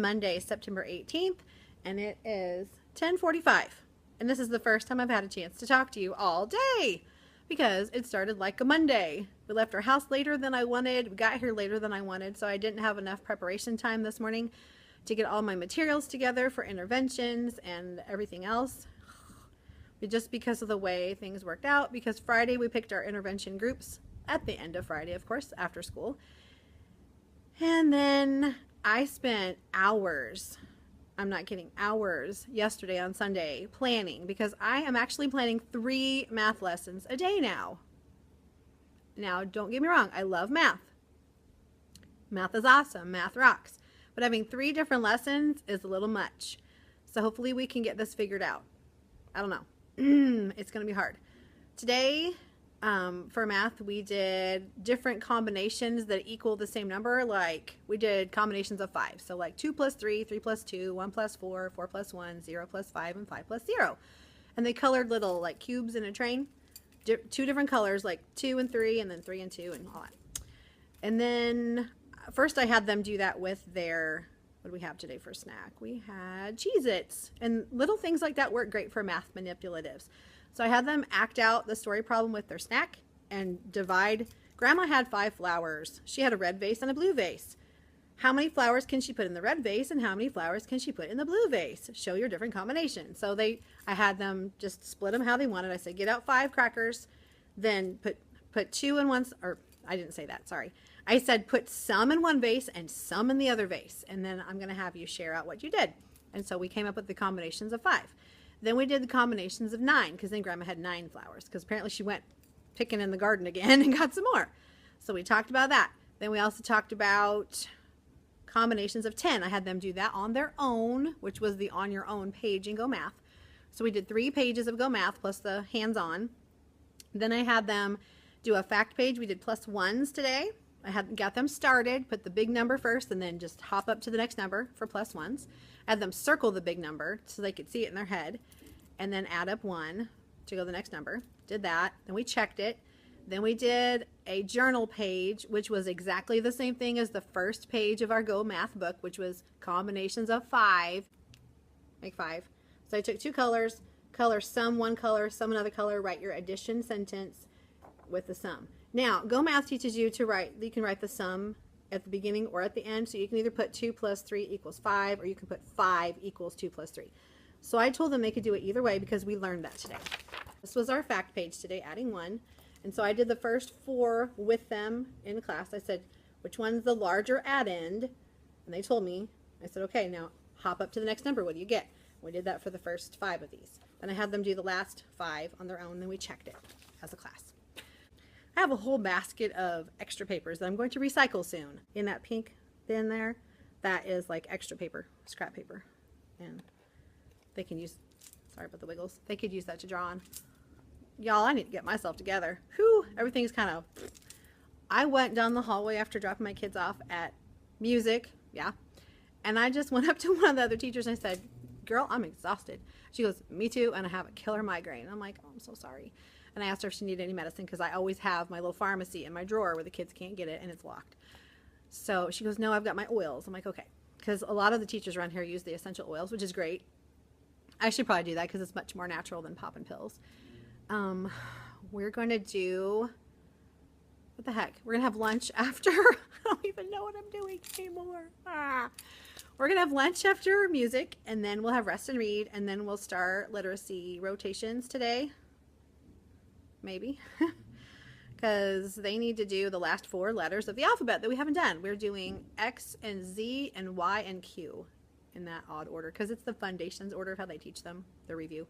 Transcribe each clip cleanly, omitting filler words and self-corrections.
Monday, September 18th, and it is 10:45. And this is the first time I've had a chance to talk to you all day because it started like a Monday. We left our house later than I wanted. We got here later than I wanted, so I didn't have enough preparation time this morning to get all my materials together for interventions and everything else. Just because of the way things worked out, because Friday we picked our intervention groups at the end of Friday, of course, after school. And then I spent hours, I'm not kidding, hours yesterday on Sunday planning, because I am actually planning 3 math lessons a day now. Now, don't get me wrong, I love math. Math is awesome, math rocks. But having 3 different lessons is a little much. So hopefully we can get this figured out. I don't know. It's going to be hard. Today, for math, we did different combinations that equal the same number. Like, we did combinations of 5. So like 2 plus 3, 3 plus 2, 1 plus 4, 4 plus 1, 0 plus 5, and 5 plus 0. And they colored little like cubes in a train. 2 different colors, like 2 and 3, and then 3 and 2, and all that. And then first I had them do that with their, what do we have today for snack? We had Cheez-Its, and little things like that work great for math manipulatives. So I had them act out the story problem with their snack and divide. Grandma had 5 flowers. She had a red vase and a blue vase. How many flowers can she put in the red vase, and how many flowers can she put in the blue vase? Show your different combinations. So I had them just split them how they wanted. I said, get out 5 crackers, then put 2 in one, or I didn't say that, sorry. I said put some in one vase and some in the other vase, and then I'm going to have you share out what you did. And so we came up with the combinations of 5. Then we did the combinations of 9, because then Grandma had 9 flowers, because apparently she went picking in the garden again and got some more. So we talked about that. Then we also talked about combinations of 10. I had them do that on their own, which was the on your own page in Go Math. So we did 3 pages of Go Math plus the hands-on. Then I had them do a fact page. We did plus 1s today. I had got them started, put the big number first, and then just hop up to the next number for plus 1s. I had them circle the big number so they could see it in their head, and then add up 1 to go to the next number. Did that. Then we checked it. Then we did a journal page, which was exactly the same thing as the first page of our Go Math book, which was combinations of 5. Make 5. So I took 2 colors, color some one color, some another color, write your addition sentence with the sum. Now, Go Math teaches you to write, you can write the sum at the beginning or at the end, so you can either put 2 plus 3 equals 5, or you can put 5 equals 2 plus 3. So I told them they could do it either way because we learned that today. This was our fact page today, adding 1. And so I did the first 4 with them in class. I said, which one's the larger add-end? And they told me. I said, okay, now hop up to the next number. What do you get? We did that for the first 5 of these. Then I had them do the last 5 on their own, and then we checked it as a class. I have a whole basket of extra papers that I'm going to recycle soon. In that pink bin there, that is like extra paper, scrap paper. And they can use, sorry about the wiggles, they could use that to draw on. Y'all, I need to get myself together. Whew, everything's kind of, I went down the hallway after dropping my kids off at music, yeah, and I just went up to one of the other teachers and I said, girl, I'm exhausted. She goes, me too, and I have a killer migraine. I'm like, oh, I'm so sorry. And I asked her if she needed any medicine, because I always have my little pharmacy in my drawer where the kids can't get it and it's locked. So she goes, no, I've got my oils. I'm like, okay, because a lot of the teachers around here use the essential oils, which is great. I should probably do that because it's much more natural than popping pills. We're going to do, what the heck? We're going to have lunch after. I don't even know what I'm doing anymore. We're going to have lunch after music, and then we'll have rest and read, and then we'll start literacy rotations today. Maybe. Because they need to do the last 4 letters of the alphabet that we haven't done. We're doing X and Z and Y and Q in that odd order, because it's the foundations order of how they teach them, the review.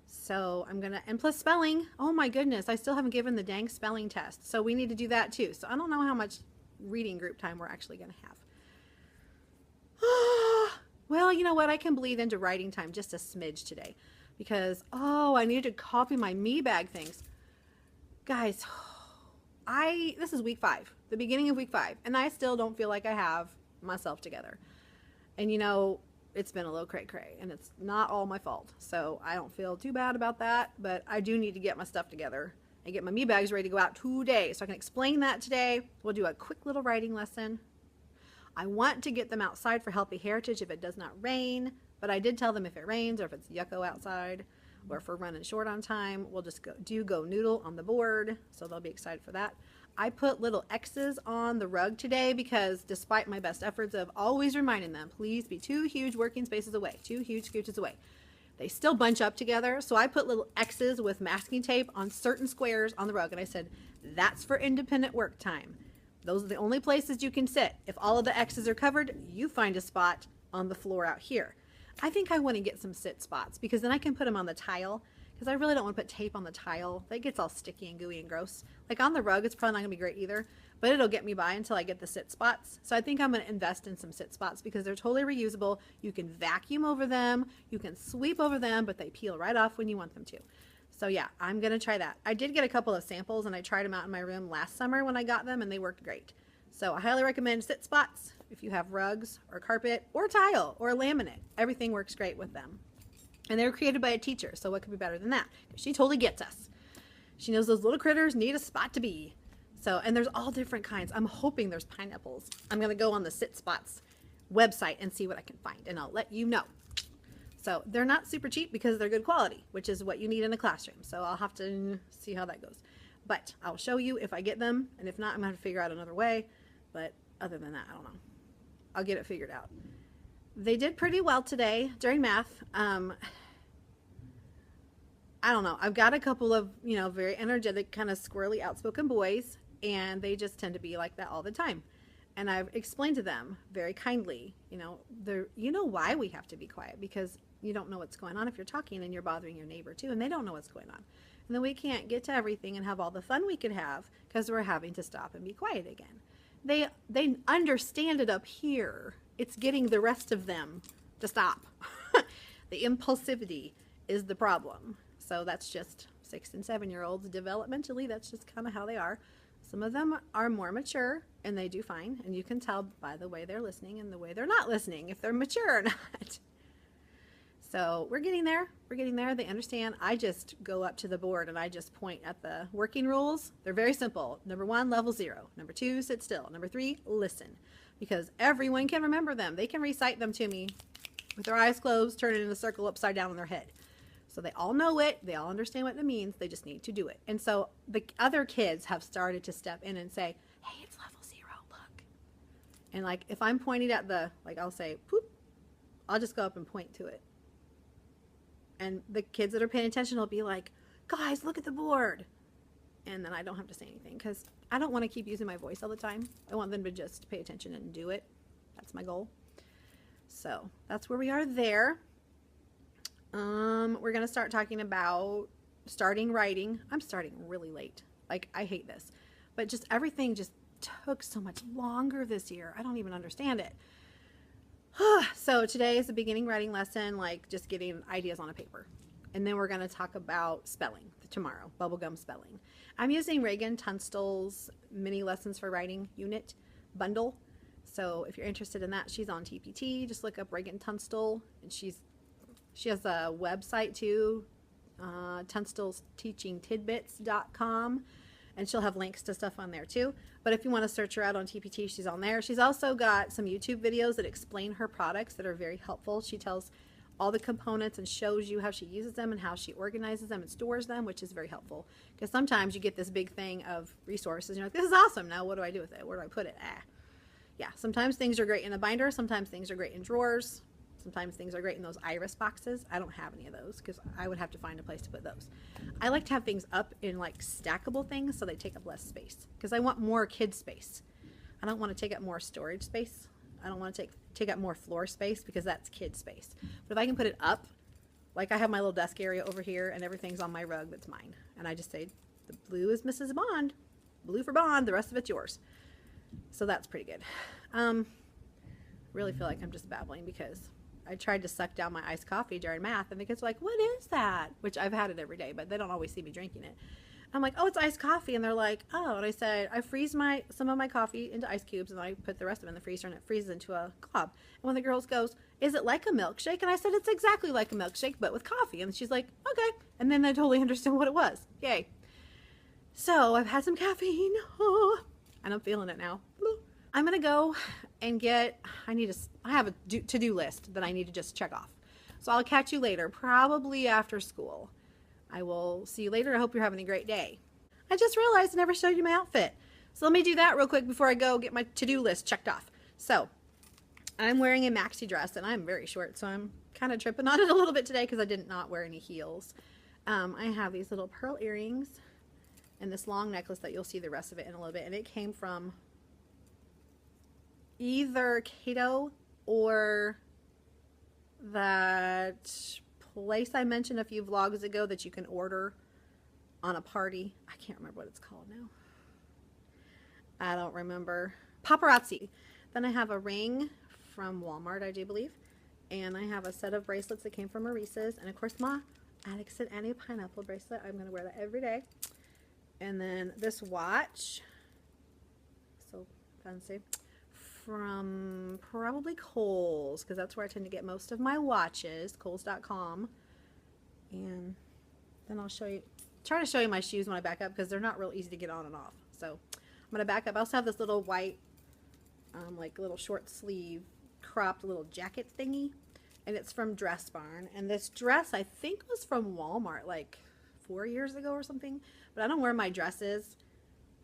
So I'm going to, and plus spelling. Oh my goodness, I still haven't given the dang spelling test. So we need to do that too. So I don't know how much reading group time we're actually going to have. Well, you know what? I can bleed into writing time just a smidge today. Because, oh, I needed to copy my me bag things. Guys, this is week 5, the beginning of week 5, and I still don't feel like I have myself together. And you know, it's been a little cray-cray, and it's not all my fault. So I don't feel too bad about that, but I do need to get my stuff together and get my me bags ready to go out today. So I can explain that today. We'll do a quick little writing lesson. I want to get them outside for Healthy Heritage if it does not rain, but I did tell them if it rains or if it's yucko outside or if we're running short on time, we'll just go noodle on the board, so they'll be excited for that. I put little X's on the rug today because despite my best efforts of always reminding them, please be 2 huge working spaces away, 2 huge scooches away, they still bunch up together. So I put little X's with masking tape on certain squares on the rug, and I said, that's for independent work time. Those are the only places you can sit. If all of the X's are covered, you find a spot on the floor out here. I think I want to get some sit spots because then I can put them on the tile, because I really don't want to put tape on the tile. That gets all sticky and gooey and gross. Like on the rug, it's probably not going to be great either, but it'll get me by until I get the sit spots. So I think I'm going to invest in some sit spots because they're totally reusable. You can vacuum over them, you can sweep over them, but they peel right off when you want them to. So yeah, I'm going to try that. I did get a couple of samples and I tried them out in my room last summer when I got them and they worked great. So I highly recommend sit spots if you have rugs or carpet or tile or laminate. Everything works great with them. And they were created by a teacher, so what could be better than that? She totally gets us. She knows those little critters need a spot to be. So, and there's all different kinds. I'm hoping there's pineapples. I'm going to go on the Sit Spots website and see what I can find, and I'll let you know. So they're not super cheap because they're good quality, which is what you need in a classroom. So I'll have to see how that goes. But I'll show you if I get them, and if not, I'm going to have to figure out another way. But other than that, I don't know. I'll get it figured out. They did pretty well today during math. I don't know. I've got a couple of, very energetic, kind of squirrely, outspoken boys, and they just tend to be like that all the time. And I've explained to them very kindly, you know why we have to be quiet, because you don't know what's going on if you're talking and you're bothering your neighbor too, and they don't know what's going on. And then we can't get to everything and have all the fun we could have because we're having to stop and be quiet again. They understand it up here. It's getting the rest of them to stop. The impulsivity is the problem. So that's just 6 and 7-year-olds developmentally. That's just kind of how they are. Some of them are more mature and they do fine. And you can tell by the way they're listening and the way they're not listening if they're mature or not. So we're getting there. We're getting there. They understand. I just go up to the board and I just point at the working rules. They're very simple. Number 1, level 0. Number 2, sit still. Number 3, listen. Because everyone can remember them. They can recite them to me with their eyes closed, turn it in a circle upside down on their head. So they all know it. They all understand what it means. They just need to do it. And so the other kids have started to step in and say, hey, it's level 0, look. And like if I'm pointing at I'll say, poop, I'll just go up and point to it. And the kids that are paying attention will be like, guys, look at the board. And then I don't have to say anything because I don't want to keep using my voice all the time. I want them to just pay attention and do it. That's my goal. So that's where we are there. We're going to start talking about starting writing. I'm starting really late. Like, I hate this. But just everything just took so much longer this year. I don't even understand it. So today is a beginning writing lesson, like just getting ideas on a paper. And then we're going to talk about spelling tomorrow, bubblegum spelling. I'm using Reagan Tunstall's Mini Lessons for Writing Unit bundle. So if you're interested in that, she's on TpT. Just look up Reagan Tunstall. And she has a website too, tunstallsteachingtidbits.com. And she'll have links to stuff on there too. But if you want to search her out on TpT, she's on there. She's also got some YouTube videos that explain her products that are very helpful. She tells all the components and shows you how she uses them and how she organizes them and stores them, which is very helpful. Because sometimes you get this big thing of resources and you're like, this is awesome. Now what do I do with it? Where do I put it? Yeah, sometimes things are great in a binder. Sometimes things are great in drawers. Sometimes things are great in those iris boxes. I don't have any of those because I would have to find a place to put those. I like to have things up in like stackable things so they take up less space because I want more kid space. I don't want to take up more storage space. I don't want to take up more floor space because that's kid space. But if I can put it up, like I have my little desk area over here and everything's on my rug that's mine. And I just say, the blue is Mrs. Bond, blue for Bond, the rest of it's yours. So that's pretty good. Really feel like I'm just babbling because I tried to suck down my iced coffee during math and the kids were like, what is that? Which I've had it every day, but they don't always see me drinking it. I'm like, oh, it's iced coffee. And they're like, oh. And I said, I freeze some of my coffee into ice cubes and I put the rest of it in the freezer and it freezes into a glob. And one of the girls goes, is it like a milkshake? And I said, it's exactly like a milkshake, but with coffee. And she's like, okay. And then I totally understood what it was. Yay. So I've had some caffeine. Oh, and I'm feeling it now. I'm going to go and I have a to-do list that I need to just check off. So I'll catch you later, probably after school. I will see you later. I hope you're having a great day. I just realized I never showed you my outfit. So let me do that real quick before I go get my to-do list checked off. So I'm wearing a maxi dress, and I'm very short, so I'm kind of tripping on it a little bit today because I did not wear any heels. I have these little pearl earrings and this long necklace that you'll see the rest of it in a little bit, and it came from either Cato or that place I mentioned a few vlogs ago that you can order on a party. I can't remember what it's called now. I don't remember. Paparazzi. Then I have a ring from Walmart, I do believe. And I have a set of bracelets that came from Maurice's. And of course my Alex and Annie pineapple bracelet. I'm going to wear that every day. And then this watch. So fancy. From probably Kohl's, because that's where I tend to get most of my watches. Kohls.com. And then I'll try to show you my shoes when I back up, because they're not real easy to get on and off. So I'm going to back up. I also have this little white, like little short sleeve cropped little jacket thingy, and it's from Dress Barn. And this dress I think was from Walmart like 4 years ago or something, but I don't wear my dresses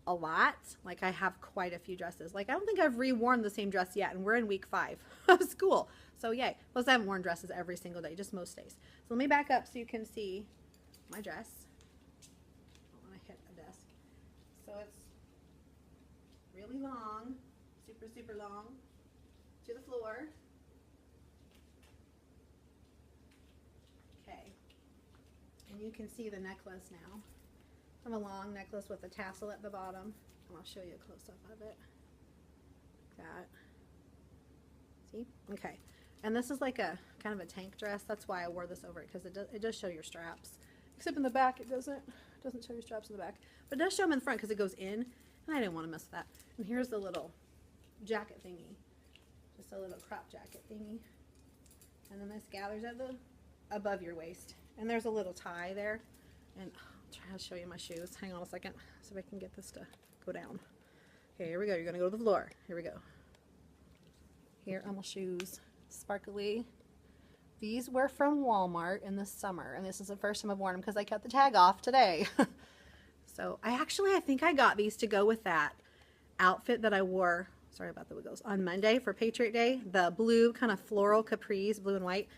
a lot. Like, I have quite a few dresses. Like, I don't think I've reworn the same dress yet, and we're in week 5 of school, so yay. Plus I haven't worn dresses every single day, just most days. So let me back up so you can see my dress. I want to hit a desk. So it's really long, super long, to the floor. Okay, and you can see the necklace now. I have a long necklace with a tassel at the bottom, and I'll show you a close-up of it. Like that. See? Okay. And this is like a kind of a tank dress. That's why I wore this over it, because it does show your straps. Except in the back, it doesn't show your straps in the back. But it does show them in the front because it goes in, and I didn't want to mess with that. And here's the little jacket thingy. Just a little crop jacket thingy. And then this gathers at the above your waist. And there's a little tie there. And I'll try to show you my shoes. Hang on a second. See if I can get this to go down. Okay, here we go. You're going to go to the floor. Here we go. Here are my shoes. Sparkly. These were from Walmart in the summer. And this is the first time I've worn them because I cut the tag off today. So I think I got these to go with that outfit that I wore. Sorry about the wiggles. On Monday for Patriot Day. The blue kind of floral capris, blue and white.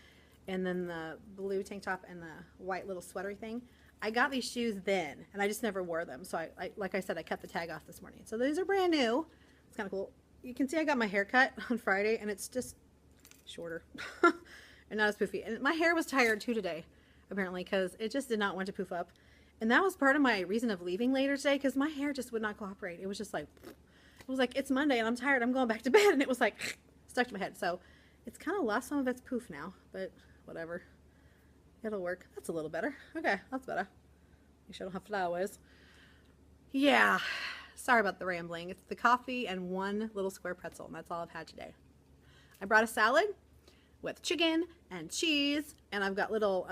And then the blue tank top and the white little sweatery thing. I got these shoes then, and I just never wore them. So I like I said, I cut the tag off this morning. So these are brand new. It's kind of cool. You can see I got my hair cut on Friday, and it's just shorter and not as poofy. And my hair was tired too today, apparently, because it just did not want to poof up. And that was part of my reason of leaving later today, because my hair just would not cooperate. It was just like, it's Monday, and I'm tired. I'm going back to bed. And it was like stuck to my head. So it's kind of lost some of its poof now, but whatever. It'll work. That's a little better. Okay, that's better. Make sure I don't have flowers. Yeah, sorry about the rambling. It's the coffee and one little square pretzel, and that's all I've had today. I brought a salad with chicken and cheese, and I've got little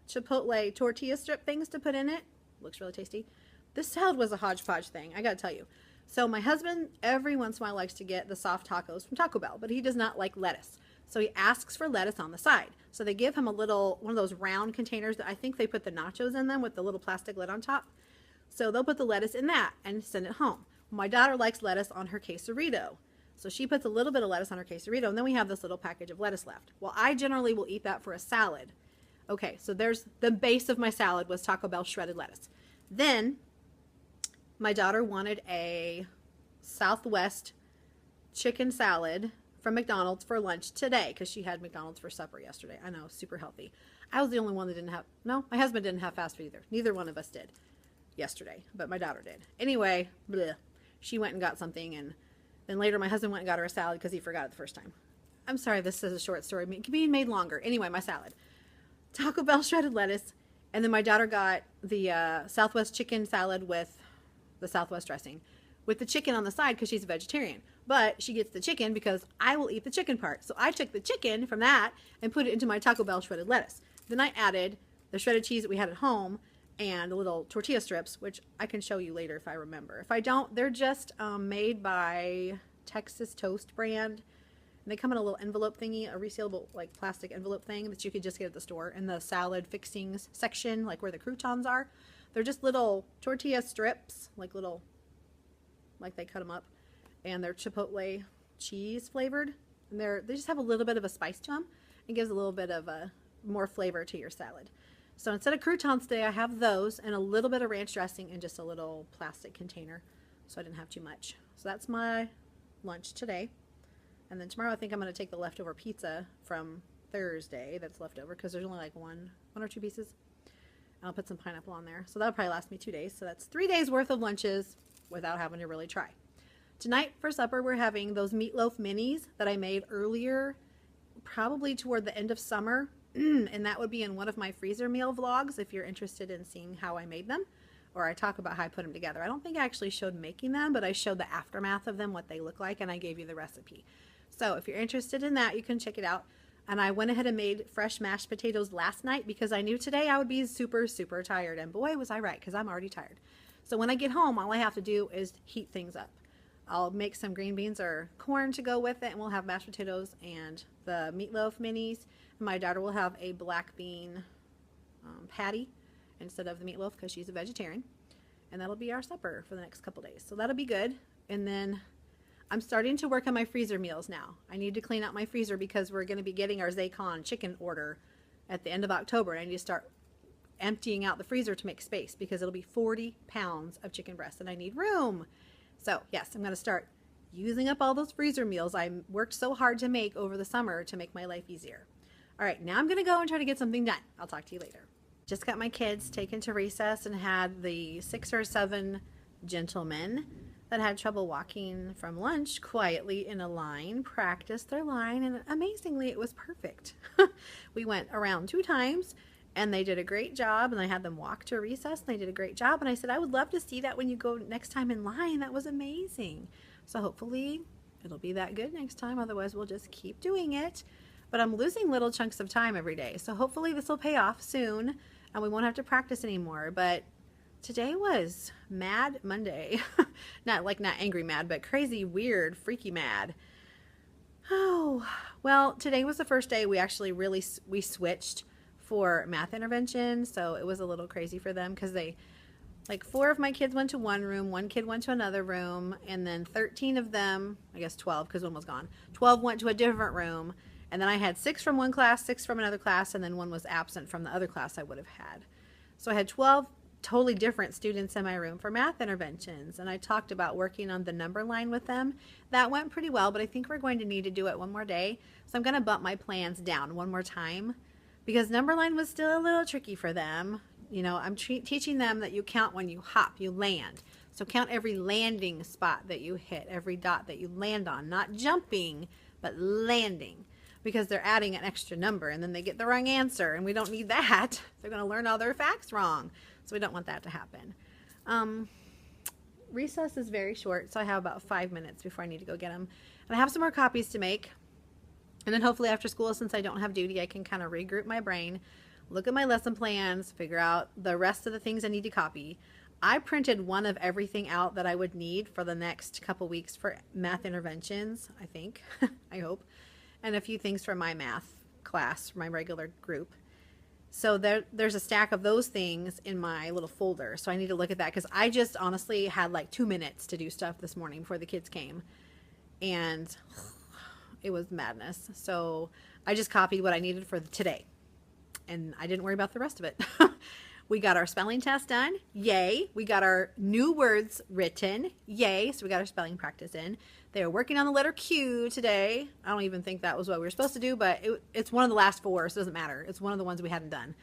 chipotle tortilla strip things to put in it. Looks really tasty. This salad was a hodgepodge thing, I gotta tell you. So my husband every once in a while likes to get the soft tacos from Taco Bell, but he does not like lettuce. So he asks for lettuce on the side. So they give him one of those round containers that I think they put the nachos in them with the little plastic lid on top. So they'll put the lettuce in that and send it home. My daughter likes lettuce on her quesarito. So she puts a little bit of lettuce on her quesarito, and then we have this little package of lettuce left. Well, I generally will eat that for a salad. Okay, so there's the base of my salad was Taco Bell shredded lettuce. Then my daughter wanted a Southwest chicken salad from McDonald's for lunch today, because she had McDonald's for supper yesterday. I know, super healthy. I was the only one that didn't have, no, my husband didn't have fast food either. Neither one of us did yesterday, but my daughter did. Anyway, bleh, she went and got something, and then later my husband went and got her a salad because he forgot it the first time. I'm sorry, this is a short story. It can be made longer. Anyway, my salad. Taco Bell shredded lettuce, and then my daughter got the Southwest chicken salad with the Southwest dressing, with the chicken on the side because she's a vegetarian. But she gets the chicken because I will eat the chicken part. So I took the chicken from that and put it into my Taco Bell shredded lettuce. Then I added the shredded cheese that we had at home and the little tortilla strips, which I can show you later if I remember. If I don't, they're just made by Texas Toast brand. And they come in a little envelope thingy, a resealable like plastic envelope thing that you could just get at the store in the salad fixings section, like where the croutons are. They're just little tortilla strips, like little, like they cut them up, and they're chipotle cheese flavored. And they just have a little bit of a spice to them. It gives a little bit of a more flavor to your salad. So instead of croutons today, I have those and a little bit of ranch dressing in just a little plastic container, so I didn't have too much. So that's my lunch today. And then tomorrow I think I'm going to take the leftover pizza from Thursday that's left over, because there's only like one or two pieces. I'll put some pineapple on there. So that'll probably last me 2 days. So that's 3 days worth of lunches without having to really try. Tonight for supper, we're having those meatloaf minis that I made earlier, probably toward the end of summer. And that would be in one of my freezer meal vlogs if you're interested in seeing how I made them, or I talk about how I put them together. I don't think I actually showed making them, but I showed the aftermath of them, what they look like, and I gave you the recipe. So if you're interested in that, you can check it out. And I went ahead and made fresh mashed potatoes last night because I knew today I would be super, super tired. And boy, was I right, because I'm already tired. So when I get home, all I have to do is heat things up. I'll make some green beans or corn to go with it, and we'll have mashed potatoes and the meatloaf minis. And my daughter will have a black bean patty instead of the meatloaf because she's a vegetarian. And that'll be our supper for the next couple days. So that'll be good. And then I'm starting to work on my freezer meals now. I need to clean out my freezer because we're going to be getting our Zaycon chicken order at the end of October. And I need to start emptying out the freezer to make space because it'll be 40 pounds of chicken breast and I need room. So yes, I'm going to start using up all those freezer meals I worked so hard to make over the summer to make my life easier. All right, now I'm going to go and try to get something done. I'll talk to you later. Just got my kids taken to recess and had the 6 or 7 gentlemen that had trouble walking from lunch quietly in a line practice their line, and amazingly it was perfect. We went around 2 times and they did a great job, and I had them walk to recess and they did a great job, and I said I would love to see that when you go next time in line. That was amazing. So hopefully it'll be that good next time, otherwise we'll just keep doing it. But I'm losing little chunks of time every day, so hopefully this will pay off soon and we won't have to practice anymore. But today was Mad Monday. not angry mad, but crazy, weird, freaky mad. Oh, well, today was the first day we actually we switched for math intervention, so it was a little crazy for them because they, like 4 of my kids went to one room, 1 kid went to another room, and then 13 of them, I guess 12 because one was gone, 12 went to a different room, and then I had 6 from one class, 6 from another class, and then 1 was absent from the other class I would have had. So I had 12 totally different students in my room for math interventions, and I talked about working on the number line with them. That went pretty well, but I think we're going to need to do it one more day, so I'm going to bump my plans down one more time because number line was still a little tricky for them. You know, I'm teaching them that you count when you hop, you land. So count every landing spot that you hit, every dot that you land on, not jumping, but landing, because they're adding an extra number and then they get the wrong answer, and we don't need that. They're going to learn all their facts wrong. So we don't want that to happen. Recess is very short, so I have about 5 minutes before I need to go get them. And I have some more copies to make. And then hopefully after school, since I don't have duty, I can kind of regroup my brain, look at my lesson plans, figure out the rest of the things I need to copy. I printed one of everything out that I would need for the next couple weeks for math interventions, I think, I hope, and a few things for my math class, my regular group. So there's a stack of those things in my little folder. So I need to look at that because I just honestly had like 2 minutes to do stuff this morning before the kids came. And it was madness. So I just copied what I needed for today. And I didn't worry about the rest of it. We got our spelling test done. Yay. We got our new words written. Yay. So we got our spelling practice in. They were working on the letter Q today. I don't even think that was what we were supposed to do, but it's one of the last 4, so it doesn't matter. It's one of the ones we hadn't done.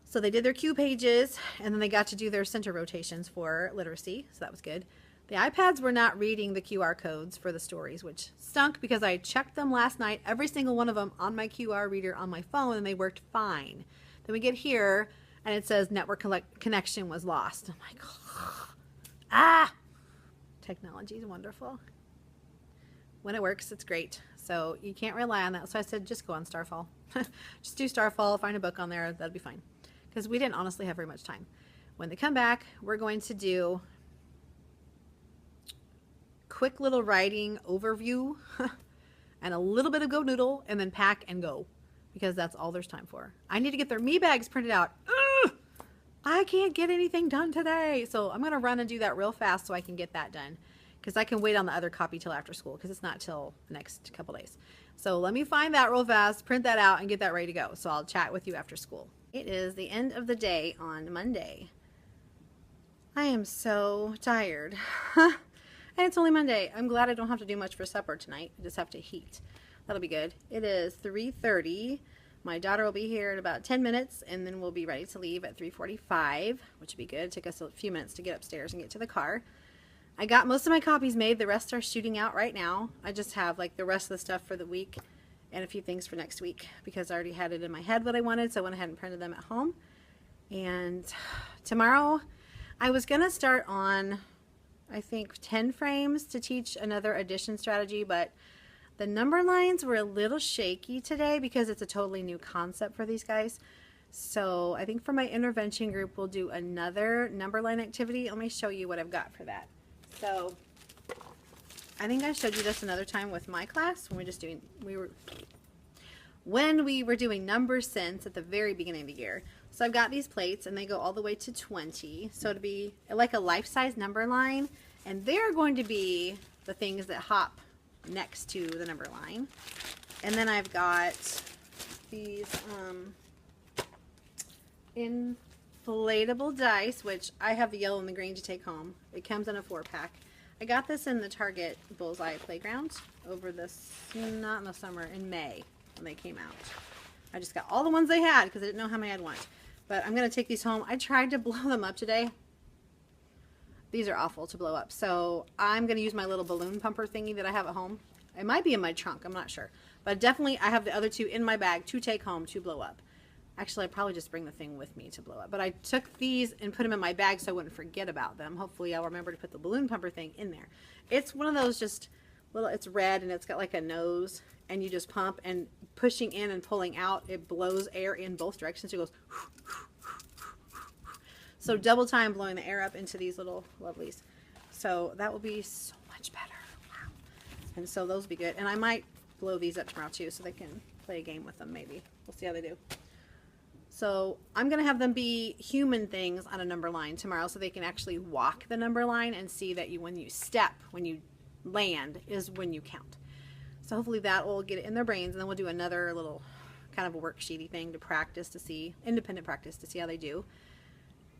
So they did their Q pages, and then they got to do their center rotations for literacy, so that was good. The iPads were not reading the QR codes for the stories, which stunk because I checked them last night, every single one of them on my QR reader on my phone, and they worked fine. Then we get here, and it says network connection was lost. I'm like, ah! Technology is wonderful. When it works, it's great. So you can't rely on that. So I said, just go on Starfall. Just do Starfall, find a book on there, that'll be fine. Because we didn't honestly have very much time. When they come back, we're going to do quick little writing overview and a little bit of Go Noodle, and then pack and go, because that's all there's time for. I need to get their me bags printed out. Ugh! I can't get anything done today. So I'm going to run and do that real fast so I can get that done, because I can wait on the other copy till after school, because it's not till the next couple days. So let me find that real fast, print that out, and get that ready to go. So I'll chat with you after school. It is the end of the day on Monday. I am so tired. And it's only Monday. I'm glad I don't have to do much for supper tonight. I just have to heat. That'll be good. It is 3:30. My daughter will be here in about 10 minutes, and then we'll be ready to leave at 3:45, which would be good. It took us a few minutes to get upstairs and get to the car. I got most of my copies made. The rest are shooting out right now. I just have like the rest of the stuff for the week and a few things for next week, because I already had it in my head what I wanted, so I went ahead and printed them at home. And tomorrow I was going to start on, I think, 10 frames to teach another addition strategy, but the number lines were a little shaky today because it's a totally new concept for these guys. So I think for my intervention group, we'll do another number line activity. Let me show you what I've got for that. So I think I showed you this another time with my class when we were doing number sense at the very beginning of the year. So I've got these plates, and they go all the way to 20. So to be like a life-size number line, and they're going to be the things that hop next to the number line. And then I've got these inflatable dice, which I have the yellow and the green to take home. It comes in a 4-pack. I got this in the Target Bullseye Playground over this, not in the summer, in May when they came out. I just got all the ones they had because I didn't know how many I'd want. But I'm going to take these home. I tried to blow them up today. These are awful to blow up. So I'm going to use my little balloon pumper thingy that I have at home. It might be in my trunk. I'm not sure. But definitely I have the other two in my bag to take home to blow up. Actually, I'd probably just bring the thing with me to blow up. But I took these and put them in my bag so I wouldn't forget about them. Hopefully I'll remember to put the balloon pumper thing in there. It's one of those just little, it's red and it's got like a nose. And you just pump, and pushing in and pulling out, it blows air in both directions. It goes. So double time blowing the air up into these little lovelies. So that will be so much better. Wow. And so those will be good. And I might blow these up tomorrow too, so they can play a game with them maybe. We'll see how they do. So I'm going to have them be human things on a number line tomorrow, so they can actually walk the number line and see that when you step, when you land, is when you count. So hopefully that will get it in their brains, and then we'll do another little kind of a worksheety thing to practice, to see, independent practice, to see how they do.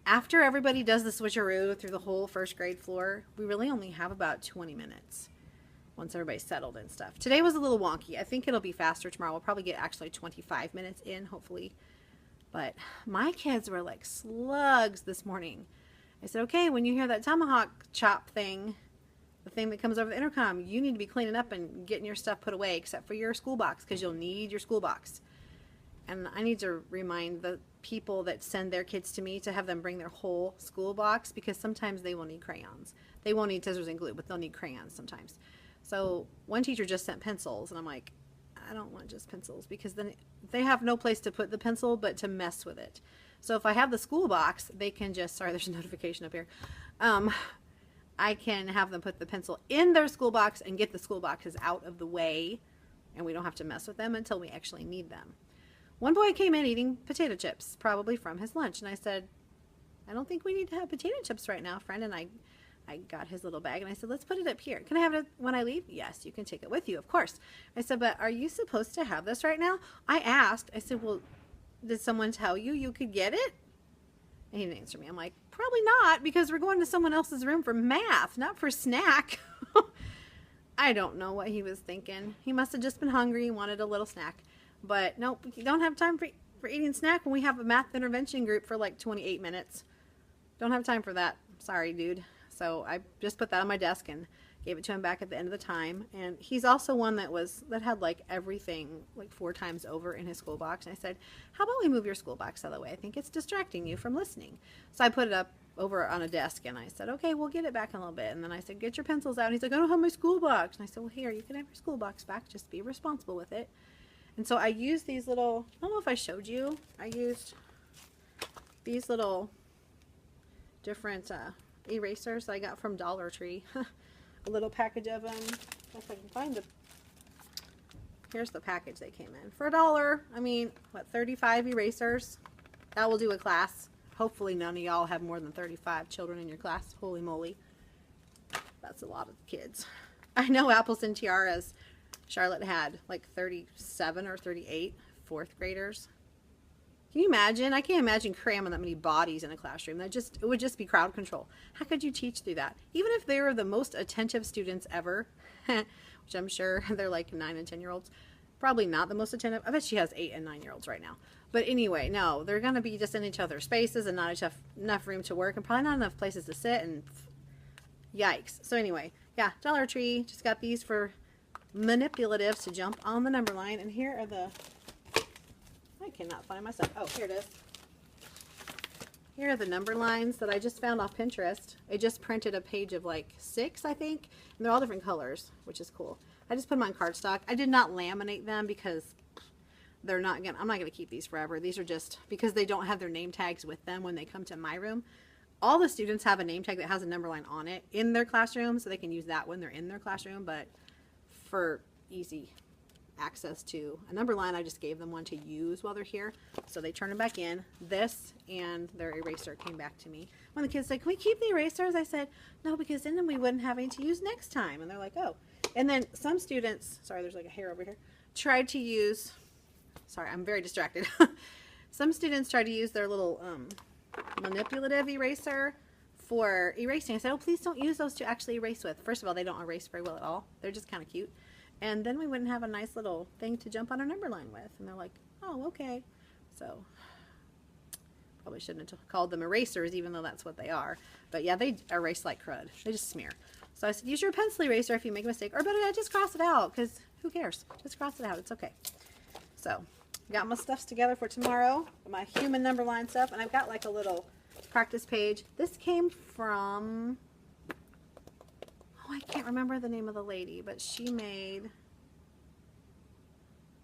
After everybody does the switcheroo through the whole first grade floor, we really only have about 20 minutes once everybody's settled and stuff. Today was a little wonky. I think it'll be faster tomorrow. We'll probably get actually 25 minutes in, hopefully. But my kids were like slugs this morning. I said, okay, when you hear that tomahawk chop thing, the thing that comes over the intercom, you need to be cleaning up and getting your stuff put away, except for your school box, because you'll need your school box. And I need to remind the people that send their kids to me to have them bring their whole school box, because sometimes they will need crayons. They won't need scissors and glue, but they'll need crayons sometimes. So one teacher just sent pencils, and I'm like, I don't want just pencils, because then they have no place to put the pencil but to mess with it. So if I have the school box, they can just, sorry, there's a notification up here. I can have them put the pencil in their school box and get the school boxes out of the way, and we don't have to mess with them until we actually need them. One boy came in eating potato chips, probably from his lunch, and I said, I don't think we need to have potato chips right now, friend. And I got his little bag, and I said, let's put it up here. Can I have it when I leave? Yes, you can take it with you, of course. I said, but are you supposed to have this right now? I asked. I said, well, did someone tell you you could get it? And he didn't answer me. I'm like, probably not, because we're going to someone else's room for math, not for snack. I don't know what he was thinking. He must have just been hungry and wanted a little snack. But nope, you don't have time for eating snack when we have a math intervention group for like 28 minutes. Don't have time for that. Sorry, dude. So I just put that on my desk and gave it to him back at the end of the time. And he's also one that had like everything like 4 times over in his school box. And I said, how about we move your school box out of the way? I think it's distracting you from listening. So I put it up over on a desk, and I said, okay, we'll get it back in a little bit. And then I said, get your pencils out. And he's like, I don't have my school box. And I said, well, here, you can have your school box back. Just be responsible with it. And so I used these little, I don't know if I showed you, I used these little different erasers that I got from Dollar Tree. a little package of them. If I can find the, here's the package they came in. For $1. I mean, what, 35 erasers? That will do a class. Hopefully none of y'all have more than 35 children in your class. Holy moly. That's a lot of kids. I know Apples and Tiaras, Charlotte had like 37 or 38 fourth graders. Can you imagine? I can't imagine cramming that many bodies in a classroom. It would just be crowd control. How could you teach through that? Even if they were the most attentive students ever, which I'm sure they're like 9 and 10-year-olds, probably not the most attentive. I bet she has 8 and 9-year-olds right now. But anyway, no, they're going to be just in each other's spaces and not enough room to work and probably not enough places to sit, and yikes. So anyway, yeah, Dollar Tree. Just got these for manipulatives to jump on the number line. And here are the, I cannot find my stuff. Oh, here it is. Here are the number lines that I just found off Pinterest. It just printed a page of like 6, I think. And they're all different colors, which is cool. I just put them on cardstock. I did not laminate them because I'm not gonna keep these forever. These are just because they don't have their name tags with them when they come to my room. All the students have a name tag that has a number line on it in their classroom, so they can use that when they're in their classroom. But for easy access to a number line, I just gave them one to use while they're here. So they turn them back in. This and their eraser came back to me. When the kids said, "Can we keep the erasers?" I said, "No, because then we wouldn't have any to use next time." And they're like, "Oh." And then some students, sorry, there's like a hair over here, tried to use, sorry, I'm very distracted. Some students tried to use their little manipulative eraser for erasing. I said, "Oh, please don't use those to actually erase with." First of all, they don't erase very well at all. They're just kind of cute. And then we wouldn't have a nice little thing to jump on our number line with. And they're like, "Oh, okay." So probably shouldn't have called them erasers, even though that's what they are. But yeah, they erase like crud. They just smear. So I said, use your pencil eraser if you make a mistake. Or better yet, just cross it out, because who cares? Just cross it out. It's okay. So got my stuffs together for tomorrow, my human number line stuff. And I've got like a little practice page. This came from, oh, I can't remember the name of the lady, but she made,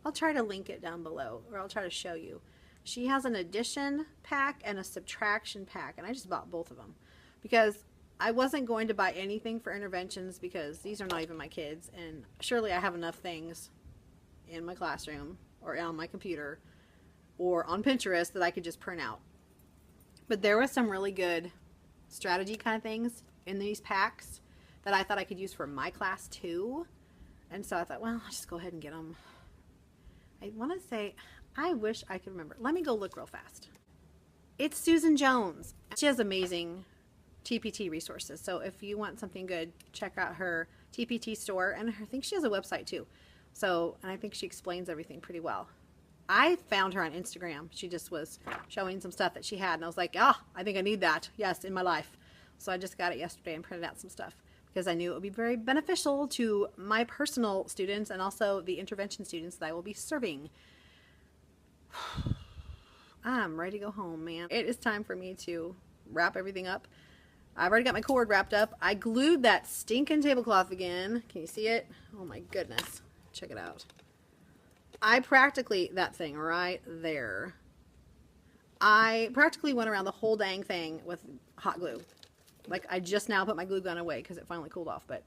I'll try to link it down below, or I'll try to show you. She has an addition pack and a subtraction pack, and I just bought both of them because I wasn't going to buy anything for interventions because these are not even my kids, and surely I have enough things in my classroom or on my computer or on Pinterest that I could just print out. But there was some really good strategy kind of things in these packs that I thought I could use for my class too. And so I thought, well, I'll just go ahead and get them. I want to say, I wish I could remember. Let me go look real fast. It's Susan Jones. She has amazing TpT resources. So if you want something good, check out her TpT Store. And I think she has a website too. So, and I think she explains everything pretty well. I found her on Instagram. She just was showing some stuff that she had. And I was like, ah, I think I need that. Yes, in my life. So I just got it yesterday and printed out some stuff because I knew it would be very beneficial to my personal students and also the intervention students that I will be serving. I'm ready to go home, man. It is time for me to wrap everything up. I've already got my cord wrapped up. I glued that stinking tablecloth again. Can you see it? Oh my goodness. Check it out. I practically, that thing right there, I practically went around the whole dang thing with hot glue. Like, I just now put my glue gun away because it finally cooled off, but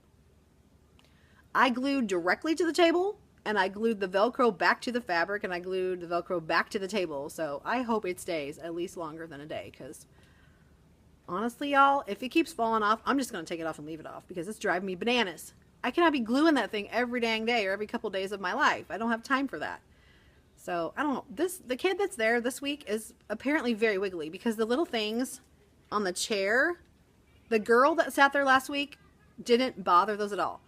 I glued directly to the table, and I glued the Velcro back to the fabric, and I glued the Velcro back to the table. So I hope it stays at least longer than a day, because honestly, y'all, if it keeps falling off, I'm just going to take it off and leave it off because it's driving me bananas. I cannot be gluing that thing every dang day or every couple days of my life. I don't have time for that. So, I don't know. The kid that's there this week is apparently very wiggly because the little things on the chair, the girl that sat there last week didn't bother those at all.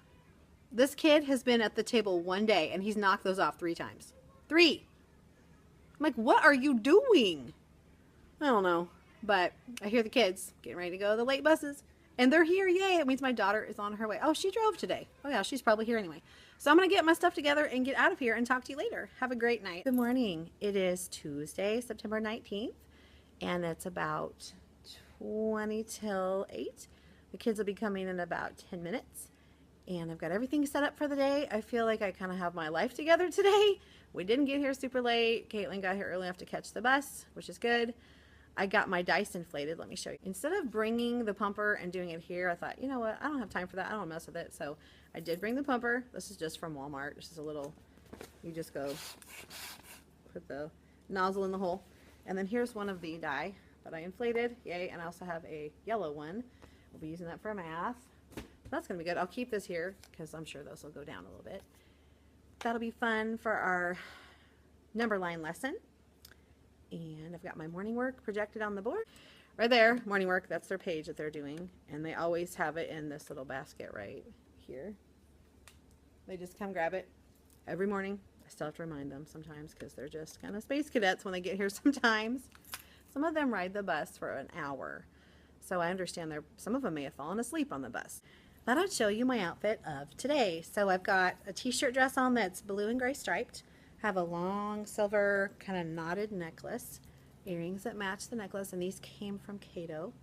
This kid has been at the table one day and he's knocked those off 3 times. 3! I'm like, what are you doing? I don't know. But I hear the kids getting ready to go to the late buses. And they're here, yay. It means my daughter is on her way. Oh, she drove today. Oh yeah, she's probably here anyway. So I'm going to get my stuff together and get out of here and talk to you later. Have a great night. Good morning. It is Tuesday, September 19th. And it's about 20 till 8. The kids will be coming in about 10 minutes. And I've got everything set up for the day. I feel like I kind of have my life together today. We didn't get here super late. Caitlin got here early enough to catch the bus, which is good. I got my dice inflated. Let me show you. Instead of bringing the pumper and doing it here, I thought, you know what? I don't have time for that. I don't mess with it. So I did bring the pumper. This is just from Walmart. This is a little, you just go put the nozzle in the hole. And then here's one of the die that I inflated. Yay. And I also have a yellow one. We'll be using that for math. That's going to be good. I'll keep this here because I'm sure those will go down a little bit. That'll be fun for our number line lesson. And I've got my morning work projected on the board. Right there, morning work, that's their page that they're doing. And they always have it in this little basket right here. They just come grab it every morning. I still have to remind them sometimes because they're just kind of space cadets when they get here sometimes. Some of them ride the bus for an hour. So I understand some of them may have fallen asleep on the bus. Thought I'd show you my outfit of today. So I've got a t-shirt dress on that's blue and gray striped. Have a long silver kind of knotted necklace, earrings that match the necklace, and these came from Cato.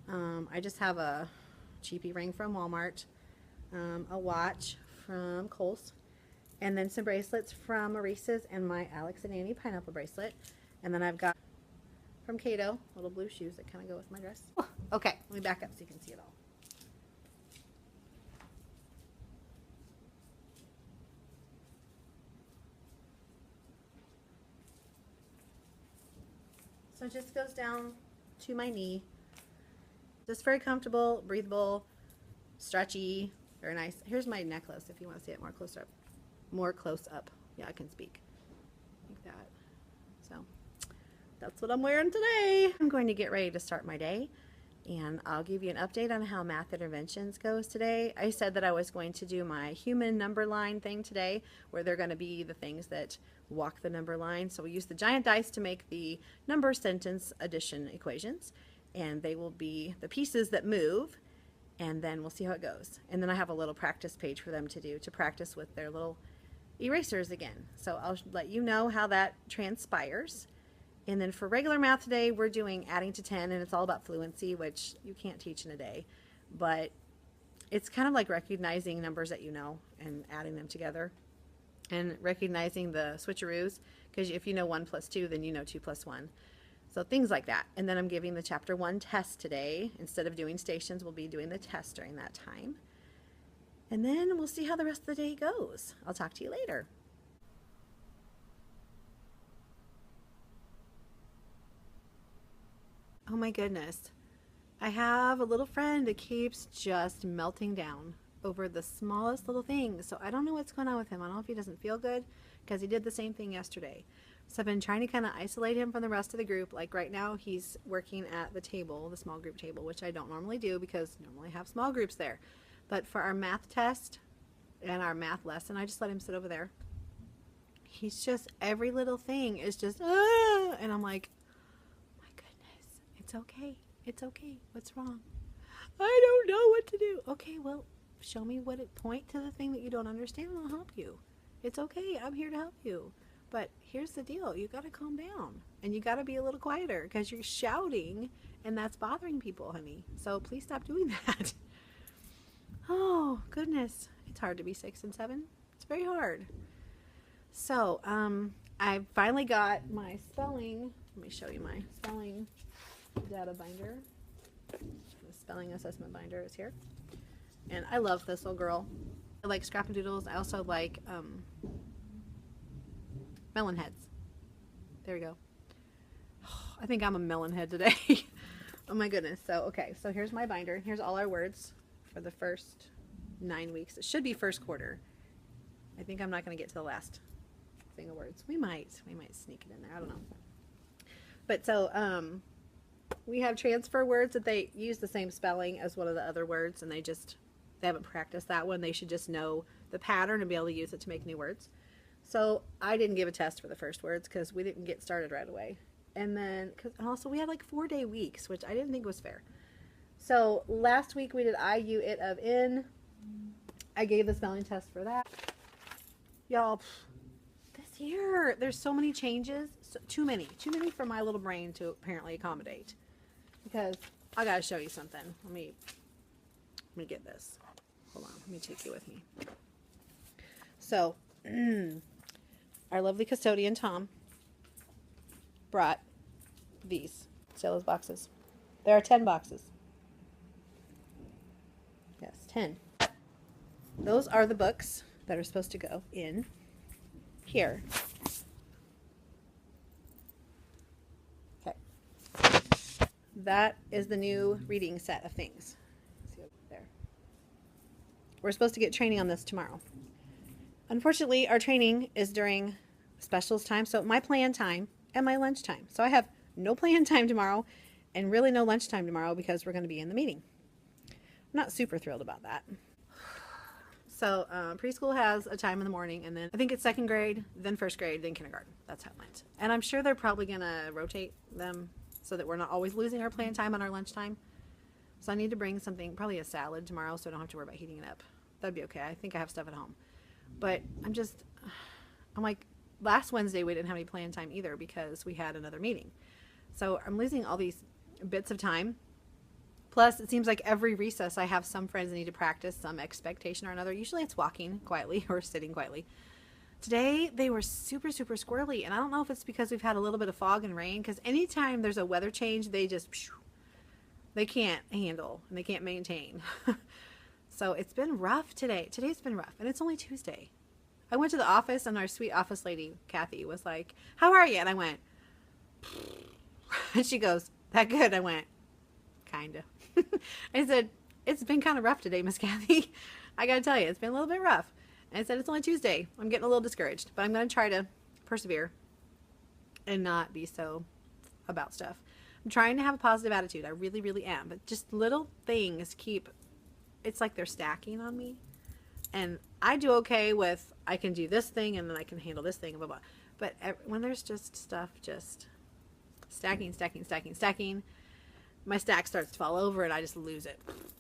I just have a cheapy ring from Walmart, a watch from Kohl's, and then some bracelets from Maurice's and my Alex and Annie pineapple bracelet. And then I've got from Cato little blue shoes that kind of go with my dress. Okay, let me back up so you can see it all. So it just goes down to my knee. Just very comfortable, breathable, stretchy, very nice. Here's my necklace if you want to see it more close up. More close up. Yeah, I can speak. Like that. So that's what I'm wearing today. I'm going to get ready to start my day, and I'll give you an update on how math interventions goes today. I said that I was going to do my human number line thing today, where they're going to be the things that walk the number line. So we use the giant dice to make the number sentence addition equations, and they will be the pieces that move, and then we'll see how it goes. And then I have a little practice page for them to do to practice with their little erasers again. So I'll let you know how that transpires. And then for regular math today, we're doing adding to 10, and it's all about fluency, which you can't teach in a day, but it's kind of like recognizing numbers that you know and adding them together. And recognizing the switcheroos, because if you know 1 plus 2, then you know 2 plus 1. So things like that. And then I'm giving the chapter 1 test today. Instead of doing stations, we'll be doing the test during that time. And then we'll see how the rest of the day goes. I'll talk to you later. Oh my goodness. I have a little friend that keeps just melting down over the smallest little thing. So I don't know what's going on with him. I don't know if he doesn't feel good, because he did the same thing yesterday. So I've been trying to kind of isolate him from the rest of the group. Like right now he's working at the table, the small group table, which I don't normally do because normally I have small groups there. But for our math test and our math lesson, I just let him sit over there. He's just, every little thing is just, ah! And I'm like, my goodness, it's okay. It's okay. What's wrong? I don't know what to do. Okay, well, show me point to the thing that you don't understand, and I'll help you. It's okay. I'm here to help you. But here's the deal. You got to calm down, and you got to be a little quieter, because you're shouting, and that's bothering people, honey. So please stop doing that. Oh, goodness. It's hard to be 6 and 7. It's very hard. So I finally got my spelling. Let me show you my spelling data binder. The spelling assessment binder is here. And I love this little girl. I like scrap and doodles. I also like melon heads. There we go. I think I'm a melon head today. Oh my goodness. So, okay. So here's my binder. Here's all our words for the first 9 weeks. It should be first quarter. I think I'm not going to get to the last thing of words. We might sneak it in there. I don't know. But so, we have transfer words that they use the same spelling as one of the other words, and they haven't practiced that one. They should just know the pattern and be able to use it to make new words. So I didn't give a test for the first words because we didn't get started right away. And then, also we had like 4-day weeks, which I didn't think was fair. So last week we did I, you, it, of, in. I gave the spelling test for that. Y'all, this year there's so many changes. Too many for my little brain to apparently accommodate. Because I gotta show you something. Let me get this. Hold on, let me take you with me. So, our lovely custodian Tom brought these. Stella's boxes. There are 10 boxes. Yes, 10. Those are the books that are supposed to go in here. Okay. That is the new reading set of things. See up there. We're supposed to get training on this tomorrow. Unfortunately, our training is during specials time, so my plan time and my lunch time. So I have no plan time tomorrow and really no lunchtime tomorrow because we're going to be in the meeting. I'm not super thrilled about that. So preschool has a time in the morning, and then I think it's second grade, then first grade, then kindergarten. That's how it went. And I'm sure they're probably going to rotate them so that we're not always losing our plan time on our lunchtime. So I need to bring something, probably a salad tomorrow, so I don't have to worry about heating it up. That'd be okay. I think I have stuff at home. But I'm like, last Wednesday we didn't have any plan time either because we had another meeting. So I'm losing all these bits of time. Plus, it seems like every recess I have some friends that need to practice some expectation or another. Usually it's walking quietly or sitting quietly. Today they were super, super squirrely. And I don't know if it's because we've had a little bit of fog and rain, because anytime there's a weather change, they just, they can't handle and they can't maintain. So it's been rough today. Today's been rough, and it's only Tuesday. I went to the office, and our sweet office lady, Kathy, was like, "How are you?" And I went, and she goes, "That good?" I went, "Kinda." I said, "It's been kind of rough today, Miss Kathy. I gotta tell you, it's been a little bit rough." And I said, "It's only Tuesday. I'm getting a little discouraged, but I'm gonna try to persevere and not be so about stuff. I'm trying to have a positive attitude. I really, really am. But just little things keep, it's like they're stacking on me. And I do okay with, I can do this thing and then I can handle this thing, blah, blah. But when there's just stuff just stacking, my stack starts to fall over and I just lose it.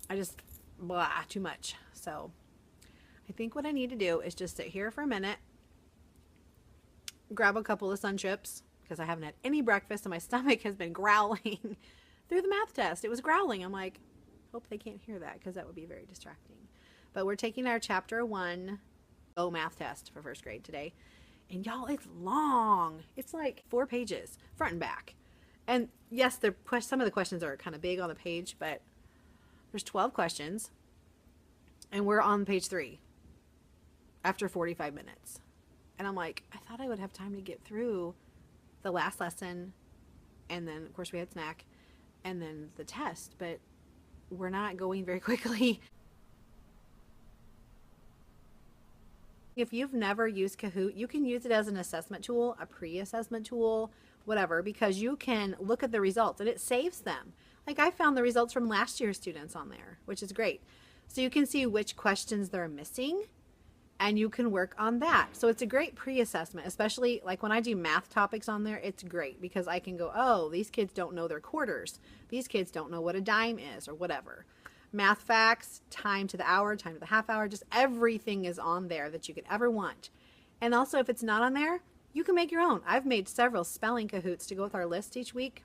I just, blah, too much. So I think what I need to do is just sit here for a minute, grab a couple of Sun Chips, because I haven't had any breakfast and my stomach has been growling through the math test. It was growling. I'm like, hope they can't hear that because that would be very distracting. But we're taking our chapter 1 math test for first grade today. And y'all, it's long. It's like 4 pages, front and back. And yes, some of the questions are kind of big on the page, but there's 12 questions. And we're on page 3 after 45 minutes. And I'm like, I thought I would have time to get through the last lesson. And then, of course, we had snack. And then the test. But we're not going very quickly. If you've never used Kahoot, you can use it as an assessment tool, a pre-assessment tool, whatever, because you can look at the results and it saves them. Like I found the results from last year's students on there, which is great. So you can see which questions they're missing and you can work on that. So it's a great pre-assessment, especially like when I do math topics on there, it's great because I can go, oh, these kids don't know their quarters. These kids don't know what a dime is or whatever. Math facts, time to the hour, time to the half hour, just everything is on there that you could ever want. And also if it's not on there, you can make your own. I've made several spelling Kahoots to go with our list each week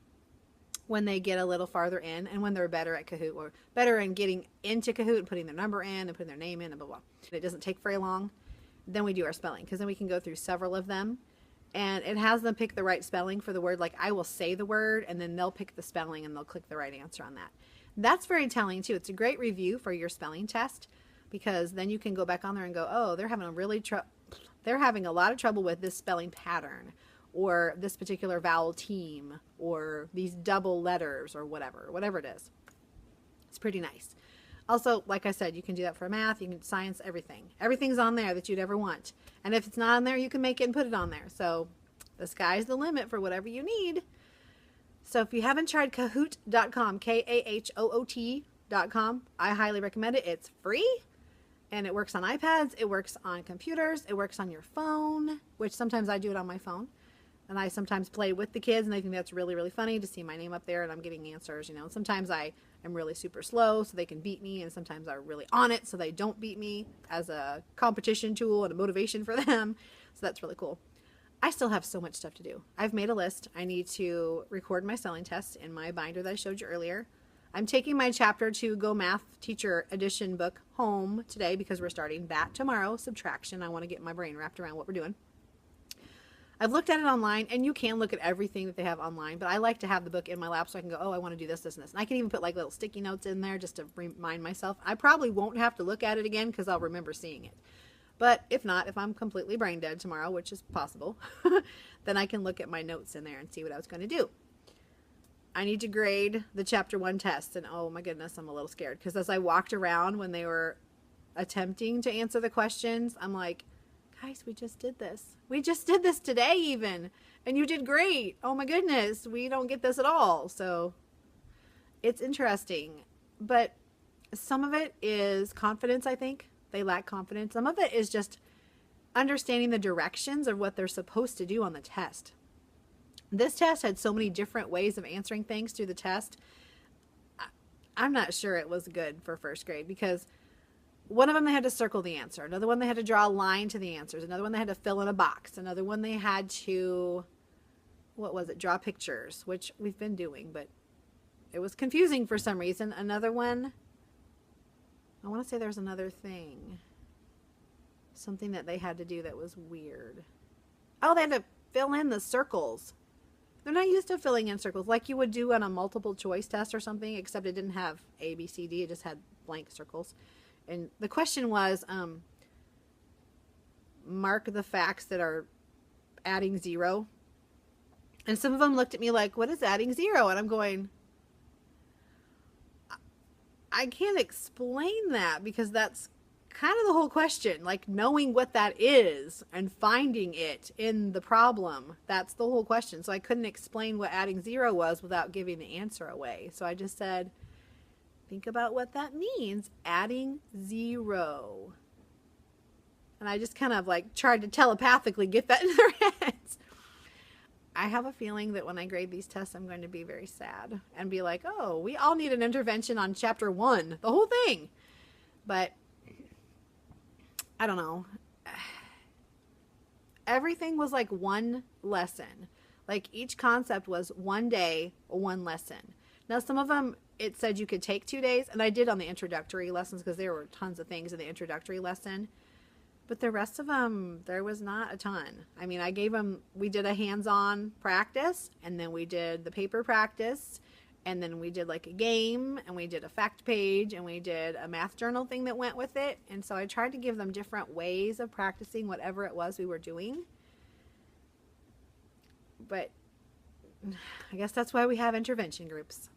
when they get a little farther in and when they're better at Kahoot or better in getting into Kahoot and putting their number in and putting their name in and blah, blah. It doesn't take very long. Then we do our spelling because then we can go through several of them and it has them pick the right spelling for the word. Like I will say the word and then they'll pick the spelling and they'll click the right answer on that. That's very telling too. It's a great review for your spelling test because then you can go back on there and go, oh, they're having a lot of trouble with this spelling pattern or this particular vowel team or these double letters or whatever it is. It's pretty nice. Also, like I said, you can do that for math, you can science, everything. Everything's on there that you'd ever want. And if it's not on there, you can make it and put it on there. So the sky's the limit for whatever you need. So if you haven't tried Kahoot.com, Kahoot.com, I highly recommend it. It's free and it works on iPads, it works on computers, it works on your phone, which sometimes I do it on my phone. And I sometimes play with the kids and they think that's really, really funny to see my name up there and I'm getting answers, you know. Sometimes I am really super slow so they can beat me and sometimes I'm really on it so they don't beat me as a competition tool and a motivation for them. So that's really cool. I still have so much stuff to do. I've made a list. I need to record my spelling test in my binder that I showed you earlier. I'm taking my chapter 2 Go Math Teacher Edition book home today because we're starting that tomorrow, subtraction. I want to get my brain wrapped around what we're doing. I've looked at it online, and you can look at everything that they have online, but I like to have the book in my lap so I can go, oh, I want to do this, this, and this. And I can even put like little sticky notes in there just to remind myself. I probably won't have to look at it again because I'll remember seeing it. But if not, if I'm completely brain dead tomorrow, which is possible, then I can look at my notes in there and see what I was going to do. I need to grade the chapter 1 test, and oh my goodness, I'm a little scared because as I walked around when they were attempting to answer the questions, I'm like, guys, we just did this. We just did this today even, and you did great. Oh my goodness, we don't get this at all. So it's interesting, but some of it is confidence, I think. They lack confidence. Some of it is just understanding the directions of what they're supposed to do on the test. This test had so many different ways of answering things through the test. I'm not sure it was good for first grade because one of them they had to circle the answer. Another one they had to draw a line to the answers. Another one they had to fill in a box. Another one they had to, what was it, draw pictures, which we've been doing, but it was confusing for some reason. Another one, I want to say there's another thing. Something that they had to do that was weird. Oh, they had to fill in the circles. They're not used to filling in circles like you would do on a multiple choice test or something, except it didn't have A, B, C, D. It just had blank circles. And the question was, mark the facts that are adding 0. And some of them looked at me like, what is adding 0? And I'm going, I can't explain that because that's kind of the whole question. Like knowing what that is and finding it in the problem. That's the whole question. So I couldn't explain what adding 0 was without giving the answer away. So I just said, think about what that means, adding 0. And I just kind of like tried to telepathically get that in their heads. I have a feeling that when I grade these tests, I'm going to be very sad and be like, oh, we all need an intervention on chapter 1, the whole thing. But I don't know. Everything was like one lesson. Like each concept was one day, one lesson. Now, some of them, it said you could take 2 days, and I did on the introductory lessons because there were tons of things in the introductory lesson. But the rest of them, there was not a ton. I mean, I gave them, we did a hands-on practice, and then we did the paper practice, and then we did like a game, and we did a fact page, and we did a math journal thing that went with it. And so I tried to give them different ways of practicing whatever it was we were doing. But I guess that's why we have intervention groups.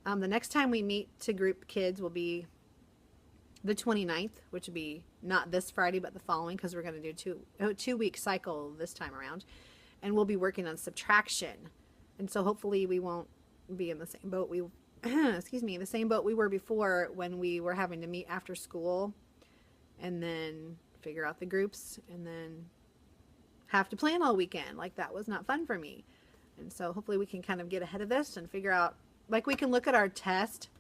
The next time we meet to group kids will be the 29th, which would be not this Friday, but the following, because we're going to do a 2-week cycle this time around. And we'll be working on subtraction. And so hopefully we won't be in the same boat we, excuse me, the same boat we were before when we were having to meet after school and then figure out the groups and then have to plan all weekend. Like that was not fun for me. And so hopefully we can kind of get ahead of this and figure out, like we can look at our test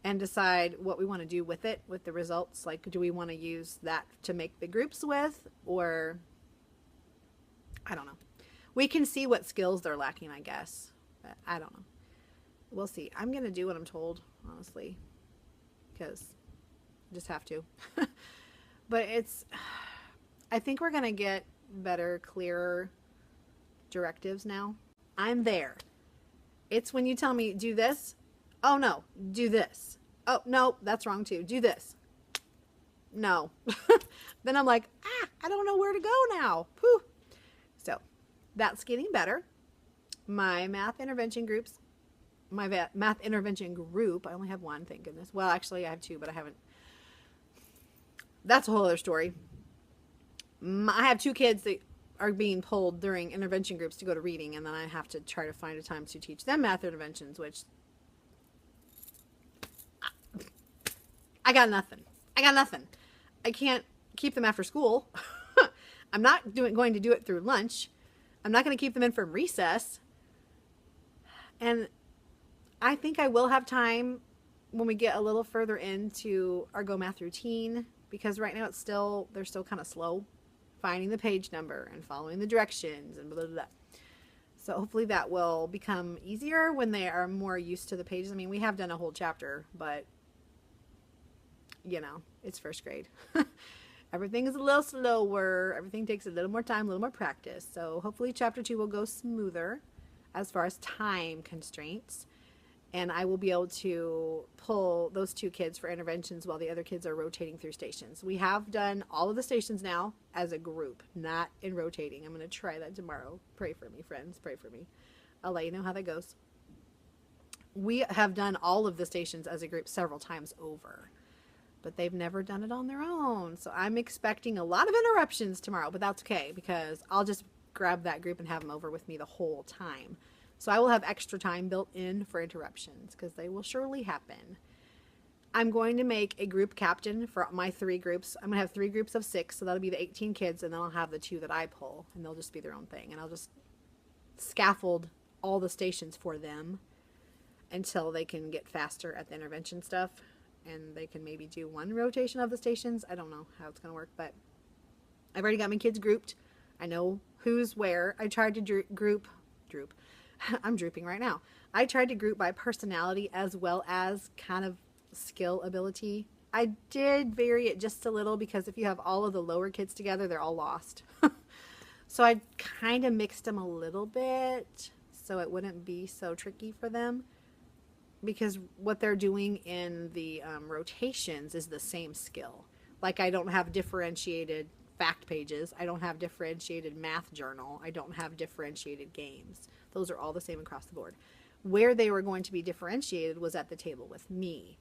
and decide what we want to do with it, with the results. Like, do we want to use that to make the groups with, or I don't know. We can see what skills they're lacking, I guess. But I don't know. We'll see. I'm going to do what I'm told, honestly, because I just have to. But I think we're going to get better, clearer directives now. I'm there. It's when you tell me, do this. Oh, no, do this. Oh, no, that's wrong too. Do this. No. Then I'm like, I don't know where to go now. Whew. So that's getting better. My math intervention group, I only have one, thank goodness. Well, actually I have 2, but I haven't. That's a whole other story. I have 2 kids that are being pulled during intervention groups to go to reading, and then I have to try to find a time to teach them math interventions, which I got nothing. I can't keep them after school. I'm not going to do it through lunch. I'm not going to keep them in from recess. And I think I will have time when we get a little further into our Go Math routine, because right now they're still kind of slow finding the page number and following the directions and blah, blah, blah. So hopefully that will become easier when they are more used to the pages. I mean, we have done a whole chapter, but you know, it's first grade. Everything is a little slower. Everything takes a little more time, a little more practice. So hopefully chapter 2 will go smoother as far as time constraints. And I will be able to pull those 2 kids for interventions while the other kids are rotating through stations. We have done all of the stations now as a group, not in rotating. I'm going to try that tomorrow. Pray for me, friends. Pray for me. I'll let you know how that goes. We have done all of the stations as a group several times over, but they've never done it on their own. So I'm expecting a lot of interruptions tomorrow, but that's okay because I'll just grab that group and have them over with me the whole time. So I will have extra time built in for interruptions because they will surely happen. I'm going to make a group captain for my 3 groups. I'm going to have 3 groups of 6, so that'll be the 18 kids, and then I'll have the 2 that I pull, and they'll just be their own thing. And I'll just scaffold all the stations for them until they can get faster at the intervention stuff, and they can maybe do 1 rotation of the stations. I don't know how it's going to work, but I've already got my kids grouped. I know who's where. I tried to group. I'm drooping right now. I tried to group by personality as well as kind of skill ability. I did vary it just a little because if you have all of the lower kids together, they're all lost. So I kind of mixed them a little bit so it wouldn't be so tricky for them, because what they're doing in the rotations is the same skill. Like, I don't have differentiated fact pages. I don't have differentiated math journal. I don't have differentiated games. Those are all the same across the board. Where they were going to be differentiated was at the table with me.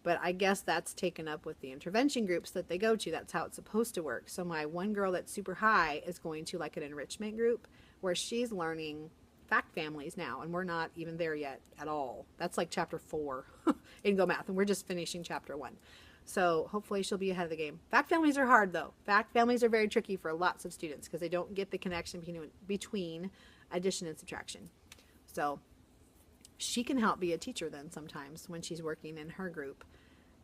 But I guess that's taken up with the intervention groups that they go to. That's how it's supposed to work. So my one girl that's super high is going to like an enrichment group where she's learning fact families now, and we're not even there yet at all. That's like chapter 4 in Go Math, and we're just finishing chapter 1. So hopefully she'll be ahead of the game. Fact families are hard though. Fact families are very tricky for lots of students because they don't get the connection between addition and subtraction. So she can help be a teacher then sometimes when she's working in her group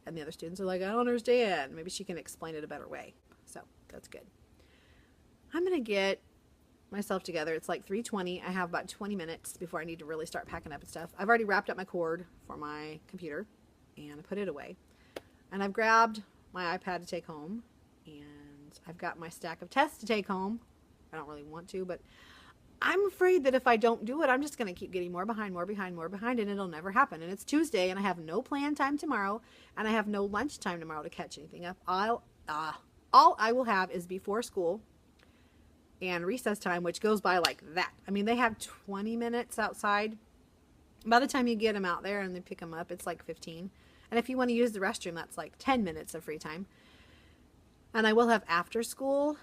and the other students are like, I don't understand. Maybe she can explain it a better way. So that's good. I'm going to get myself together. It's like 3:20. I have about 20 minutes before I need to really start packing up and stuff. I've already wrapped up my cord for my computer and I put it away. And I've grabbed my iPad to take home, and I've got my stack of tests to take home. I don't really want to, but I'm afraid that if I don't do it, I'm just going to keep getting more behind, and it'll never happen. And it's Tuesday, and I have no planned time tomorrow, and I have no lunch time tomorrow to catch anything up. All I will have is before school and recess time, which goes by like that. I mean, they have 20 minutes outside. By the time you get them out there and they pick them up, it's like 15. And if you want to use the restroom, that's like 10 minutes of free time. And I will have after school.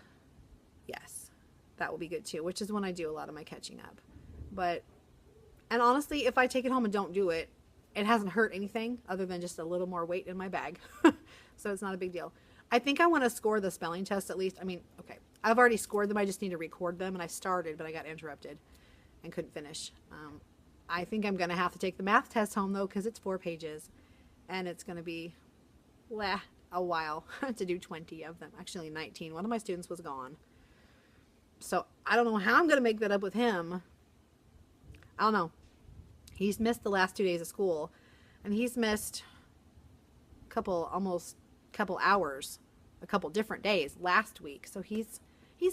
Yes, that will be good too, which is when I do a lot of my catching up. And honestly, if I take it home and don't do it, it hasn't hurt anything other than just a little more weight in my bag. So it's not a big deal. I think I want to score the spelling test at least. I mean, okay, I've already scored them. I just need to record them. And I started, but I got interrupted and couldn't finish. I think I'm going to have to take the math test home though, because it's 4 pages. And it's going to be a while to do 20 of them. Actually 19. One of my students was gone. So I don't know how I'm going to make that up with him. I don't know. He's missed the last 2 days of school. And he's missed almost a couple hours, a couple different days last week. So he's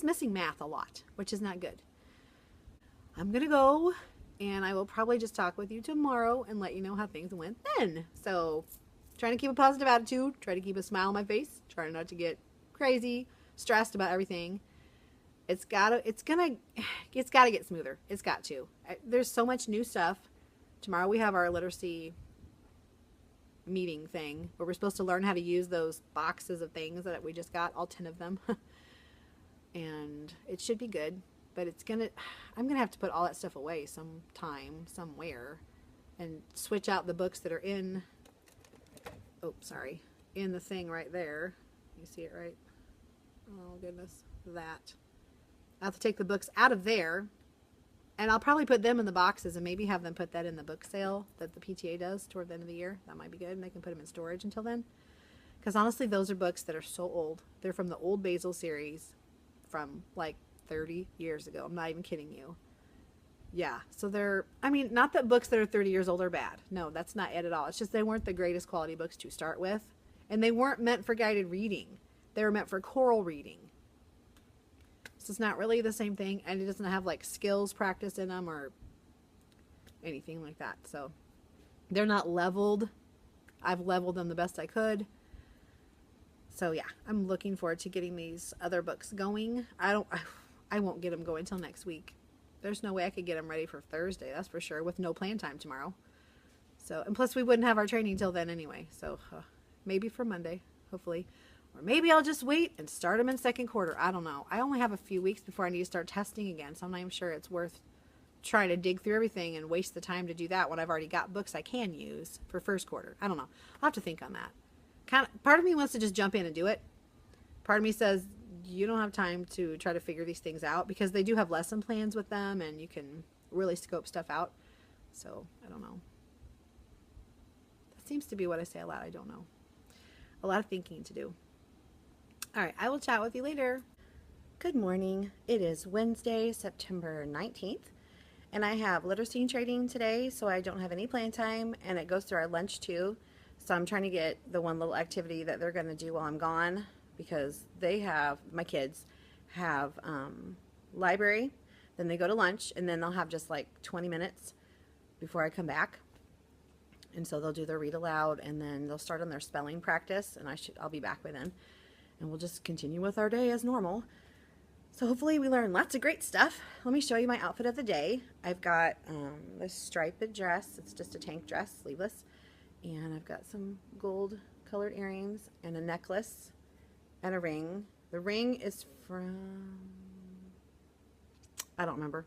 missing math a lot, which is not good. I'm going to go. And I will probably just talk with you tomorrow and let you know how things went then. So, trying to keep a positive attitude, try to keep a smile on my face, try not to get crazy, stressed about everything. It's gotta get smoother. It's got to. There's so much new stuff. Tomorrow we have our literacy meeting thing where we're supposed to learn how to use those boxes of things that we just got, all 10 of them. And it should be good. But I'm going to have to put all that stuff away sometime, somewhere, and switch out the books that are in the thing right there. You see it, right? Oh, goodness. That. I have to take the books out of there, and I'll probably put them in the boxes and maybe have them put that in the book sale that the PTA does toward the end of the year. That might be good, and they can put them in storage until then. Because honestly, those are books that are so old. They're from the Old Basil series from, like, 30 years ago. I'm not even kidding you. Yeah, so not that books that are 30 years old are bad. No, that's not it at all. It's just they weren't the greatest quality books to start with, and they weren't meant for guided reading. They're meant for choral reading. So it's not really the same thing, and it doesn't have like skills practice in them or anything like that. So they're not leveled. I've leveled them the best I could. So yeah, I'm looking forward to getting these other books going. I won't get them going until next week. There's no way I could get them ready for Thursday, that's for sure, with no plan time tomorrow. So, and plus we wouldn't have our training till then anyway. So maybe for Monday, hopefully. Or maybe I'll just wait and start them in second quarter. I don't know. I only have a few weeks before I need to start testing again, so I'm not even sure it's worth trying to dig through everything and waste the time to do that when I've already got books I can use for first quarter. I don't know. I'll have to think on that. Part of me wants to just jump in and do it. Part of me says you don't have time to try to figure these things out, because they do have lesson plans with them and you can really scope stuff out. So I don't know. That seems to be what I say a lot. I don't know. A lot of thinking to do. All right, I will chat with you later. Good morning. It is Wednesday, September 19th, and I have literacy and trading today, so I don't have any plan time, and it goes through our lunch too. So I'm trying to get the one little activity that they're going to do while I'm gone, because they have, my kids have library, then they go to lunch, and then they'll have just like 20 minutes before I come back. And so they'll do their read aloud, and then they'll start on their spelling practice, and I'll be back by then. And we'll just continue with our day as normal. So hopefully we learn lots of great stuff. Let me show you my outfit of the day. I've got this striped dress. It's just a tank dress, sleeveless. And I've got some gold colored earrings and a necklace and a ring. The ring is from, I don't remember.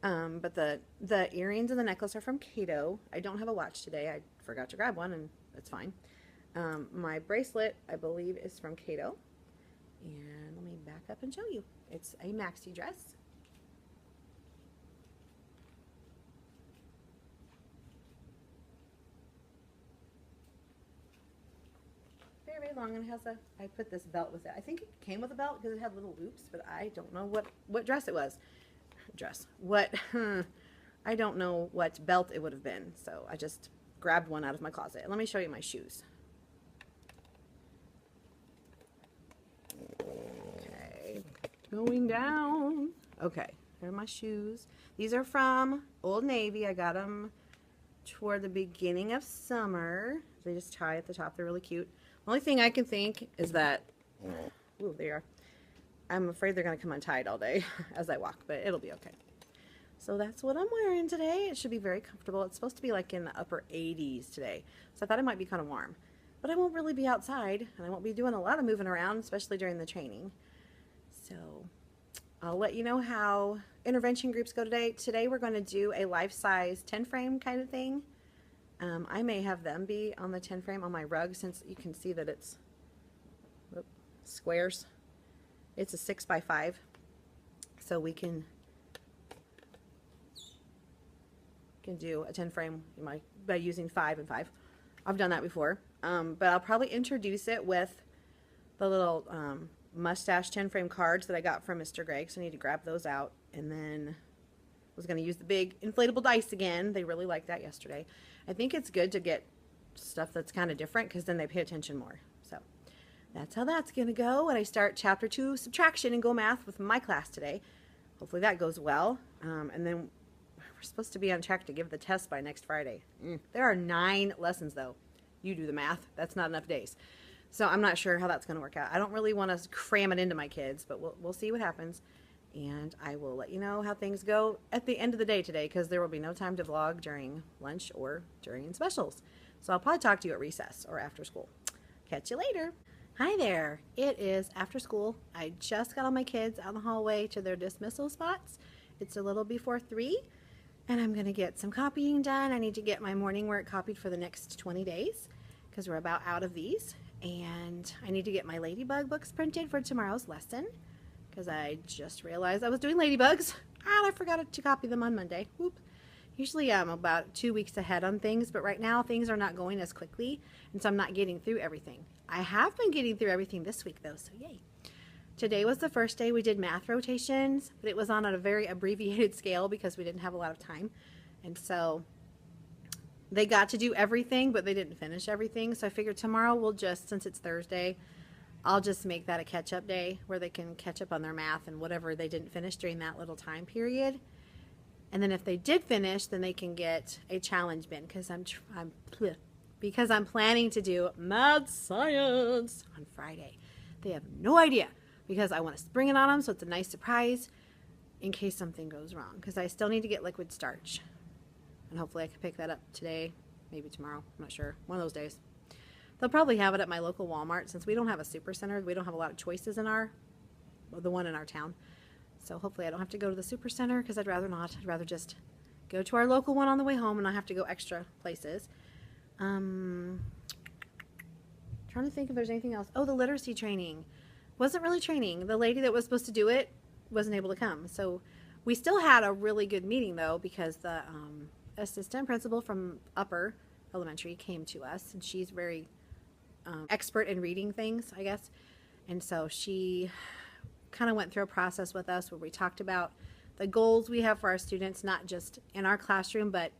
But the earrings and the necklace are from Cato. I don't have a watch today. I forgot to grab one, and that's fine. My bracelet, I believe, is from Cato. And let me back up and show you. It's a maxi dress. Very, very long, and it has I put this belt with it. I think it came with a belt because it had little loops, but I don't know what dress it was. I don't know what belt it would have been, so I just grabbed one out of my closet. And let me show you my shoes. Okay, going down. Okay, here are my shoes. These are from Old Navy. I got them toward the beginning of summer. They just tie at the top. They're really cute. The only thing I can think is that, ooh, they are. I'm afraid they're going to come untied all day as I walk, but it'll be okay. So that's what I'm wearing today. It should be very comfortable. It's supposed to be like in the upper 80s today, so I thought it might be kind of warm. But I won't really be outside, and I won't be doing a lot of moving around, especially during the training. So I'll let you know how intervention groups go today. Today we're going to do a life-size 10-frame kind of thing. I may have them be on the 10-frame on my rug, since you can see that it's squares. It's a 6x5, so we can do a 10-frame by using 5 and 5. I've done that before, but I'll probably introduce it with the little mustache 10-frame cards that I got from Mr. Greg, so I need to grab those out. And then I was going to use the big inflatable dice again. They really liked that yesterday. I think it's good to get stuff that's kind of different, because then they pay attention more. So that's how that's going to go. And I start Chapter 2 subtraction and go math with my class today. Hopefully that goes well. And then we're supposed to be on track to give the test by next Friday. There are 9 lessons, though. You do the math. That's not enough days. So I'm not sure how that's going to work out. I don't really want to cram it into my kids, but we'll see what happens. And I will let you know how things go at the end of the day today, because there will be no time to vlog during lunch or during specials. So I'll probably talk to you at recess or after school. Catch you later. Hi there. It is after school. I just got all my kids out in the hallway to their dismissal spots. It's a little before 3, and I'm going to get some copying done. I need to get my morning work copied for the next 20 days because we're about out of these. And I need to get my ladybug books printed for tomorrow's lesson, because I just realized I was doing ladybugs and I forgot to copy them on Monday. Whoop. Usually I'm about 2 weeks ahead on things, but right now things are not going as quickly, and so I'm not getting through everything. I have been getting through everything this week though, so yay. Today was the first day we did math rotations, but it was on a very abbreviated scale because we didn't have a lot of time. And so they got to do everything, but they didn't finish everything. So I figured tomorrow we'll just, since it's Thursday, I'll just make that a catch-up day where they can catch up on their math and whatever they didn't finish during that little time period. And then if they did finish, then they can get a challenge bin because I'm planning to do math science on Friday. They have no idea because I want to spring it on them, so it's a nice surprise in case something goes wrong, because I still need to get liquid starch. And hopefully I can pick that up today, maybe tomorrow. I'm not sure. One of those days. They'll probably have it at my local Walmart since we don't have a super center. We don't have a lot of choices in the one in our town. So hopefully I don't have to go to the super center because I'd rather not. I'd rather just go to our local one on the way home and not have to go extra places. Trying to think if there's anything else. Oh, the literacy training. Wasn't really training. The lady that was supposed to do it wasn't able to come. So we still had a really good meeting though, because the assistant principal from upper elementary came to us, and she's very expert in reading things, I guess. And so she kind of went through a process with us where we talked about the goals we have for our students, not just in our classroom, but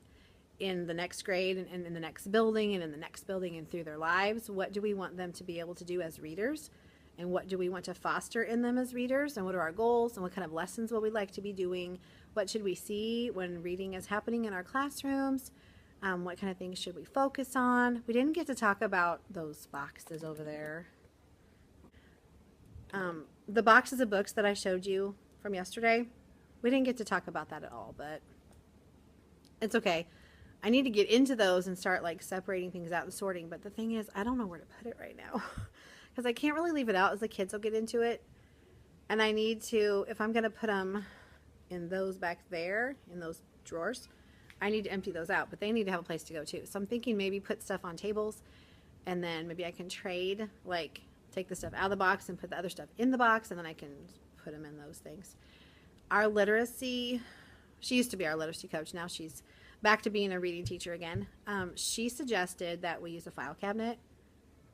in the next grade and in the next building and in the next building and through their lives. What do we want them to be able to do as readers? And what do we want to foster in them as readers? And what are our goals? And what kind of lessons will we like to be doing? What should we see when reading is happening in our classrooms? What kind of things should we focus on? We didn't get to talk about those boxes over there. The boxes of books that I showed you from yesterday, we didn't get to talk about that at all, but it's okay. I need to get into those and start like separating things out and sorting. But the thing is, I don't know where to put it right now because I can't really leave it out as the kids will get into it. And I need to, if I'm going to put them in those back there, in those drawers, I need to empty those out, but they need to have a place to go too. So I'm thinking maybe put stuff on tables, and then maybe I can trade, like take the stuff out of the box and put the other stuff in the box, and then I can put them in those things. Our literacy, she used to be our literacy coach. Now she's back to being a reading teacher again. She suggested that we use a file cabinet.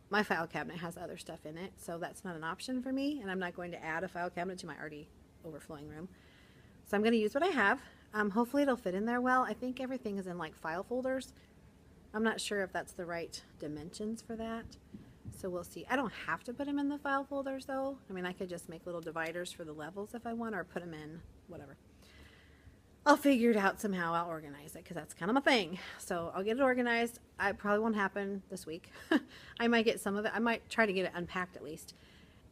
My file cabinet has other stuff in it, so that's not an option for me, and I'm not going to add a file cabinet to my already overflowing room. So I'm going to use what I have. Hopefully it'll fit in there well. I think everything is in like file folders. I'm not sure if that's the right dimensions for that. So we'll see. I don't have to put them in the file folders though. I mean, I could just make little dividers for the levels if I want, or put them in whatever. I'll figure it out somehow. I'll organize it because that's kind of my thing. So I'll get it organized. It probably won't happen this week. I might get some of it. I might try to get it unpacked at least.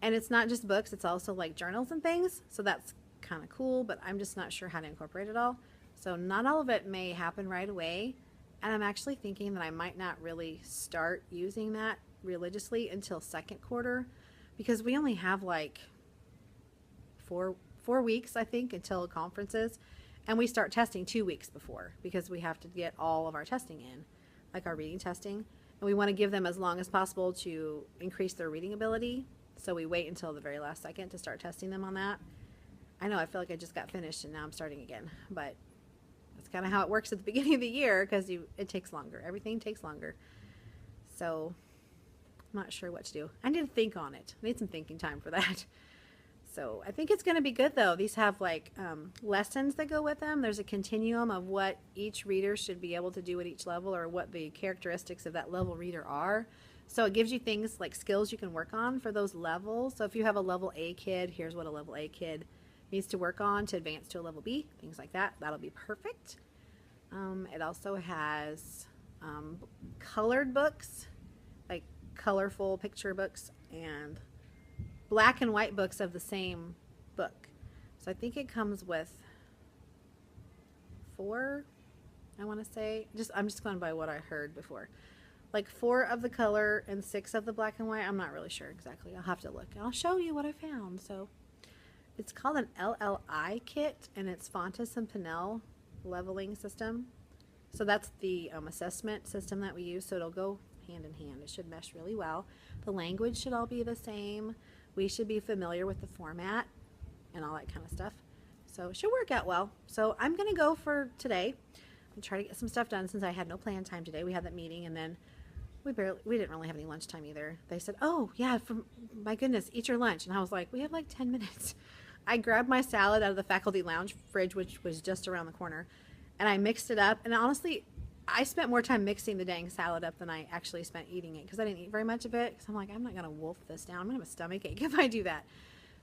And it's not just books. It's also like journals and things. So that's kind of cool, but I'm just not sure how to incorporate it all. So not all of it may happen right away. And I'm actually thinking that I might not really start using that religiously until second quarter, because we only have like four weeks, I think, until conferences. And we start testing 2 weeks before because we have to get all of our testing in, like our reading testing. And we want to give them as long as possible to increase their reading ability. So we wait until the very last second to start testing them on that. I know, I feel like I just got finished and now I'm starting again. But that's kind of how it works at the beginning of the year, because it takes longer. Everything takes longer. So I'm not sure what to do. I need to think on it. I need some thinking time for that. So I think it's going to be good though. These have like lessons that go with them. There's a continuum of what each reader should be able to do at each level, or what the characteristics of that level reader are. So it gives you things like skills you can work on for those levels. So if you have a level A kid, here's what a level A kid needs to work on to advance to a level B, things like that. That'll be perfect. It also has colored books, like colorful picture books, and black and white books of the same book. So I think it comes with 4, I want to say. I'm just going by what I heard before. Like 4 of the color and 6 of the black and white. I'm not really sure exactly. I'll have to look. I'll show you what I found. So it's called an LLI kit, and it's Fontes and Pinnell leveling system. So that's the assessment system that we use. So it'll go hand in hand. It should mesh really well. The language should all be the same. We should be familiar with the format and all that kind of stuff. So it should work out well. So I'm going to go for today and try to get some stuff done since I had no plan time today. We had that meeting, and then we didn't really have any lunchtime either. They said, oh yeah, my goodness, eat your lunch. And I was like, we have like 10 minutes. I grabbed my salad out of the faculty lounge fridge, which was just around the corner, and I mixed it up. And honestly, I spent more time mixing the dang salad up than I actually spent eating it because I didn't eat very much of it. Because I'm like, I'm not going to wolf this down. I'm going to have a stomach ache if I do that.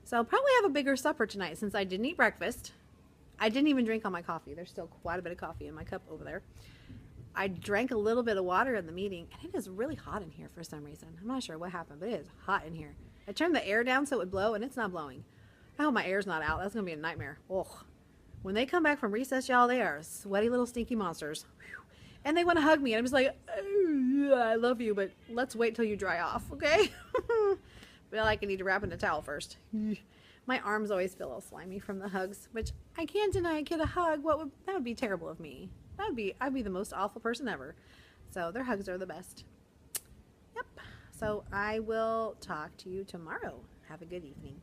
So I'll probably have a bigger supper tonight since I didn't eat breakfast. I didn't even drink all my coffee. There's still quite a bit of coffee in my cup over there. I drank a little bit of water in the meeting, and it is really hot in here for some reason. I'm not sure what happened, but it is hot in here. I turned the air down so it would blow, and it's not blowing. I hope my air's not out. That's going to be a nightmare. Ugh. When they come back from recess, y'all, they are sweaty little stinky monsters. Whew. And they want to hug me, and I'm just like, oh, I love you, but let's wait till you dry off, okay? Feel like I need to wrap in a towel first. My arms always feel all slimy from the hugs, which I can't deny a kid a hug. That would be terrible of me. I'd be the most awful person ever. So their hugs are the best. Yep. So I will talk to you tomorrow. Have a good evening.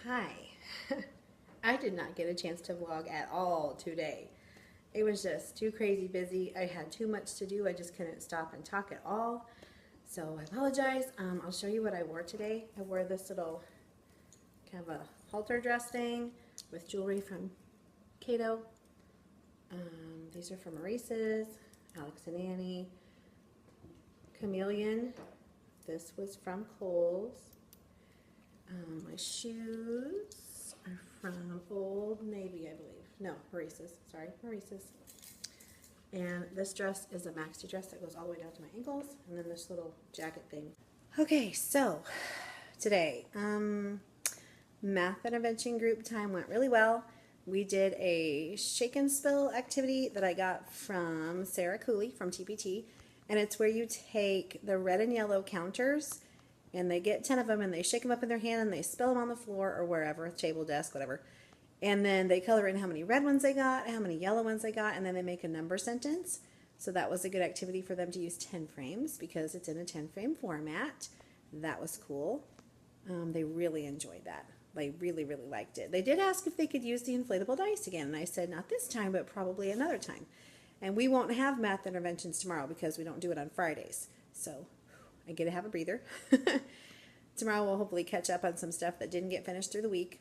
Hi. I did not get a chance to vlog at all today. It was just too crazy busy. I had too much to do. I just couldn't stop and talk at all. So I apologize. I'll show you what I wore today. I wore this little kind of a halter dress thing with jewelry from Cato. These are from Maurice's, Alex and Annie, Chameleon. This was from Kohl's. My shoes are from Old Navy, I believe. No, Maurice's. Sorry, Maurice's. And this dress is a maxi dress that goes all the way down to my ankles, and then this little jacket thing. Okay, so today, math intervention group time went really well. We did a shake and spill activity that I got from Sarah Cooley from TpT, and it's where you take the red and yellow counters, and they get 10 of them, and they shake them up in their hand, and they spill them on the floor or wherever, table, desk, whatever. And then they color in how many red ones they got, how many yellow ones they got, and then they make a number sentence. So that was a good activity for them to use 10 frames because it's in a 10-frame format. That was cool. They really enjoyed that. They really, really liked it. They did ask if they could use the inflatable dice again, and I said not this time, but probably another time. And we won't have math interventions tomorrow because we don't do it on Fridays. So I get to have a breather. Tomorrow we'll hopefully catch up on some stuff that didn't get finished through the week.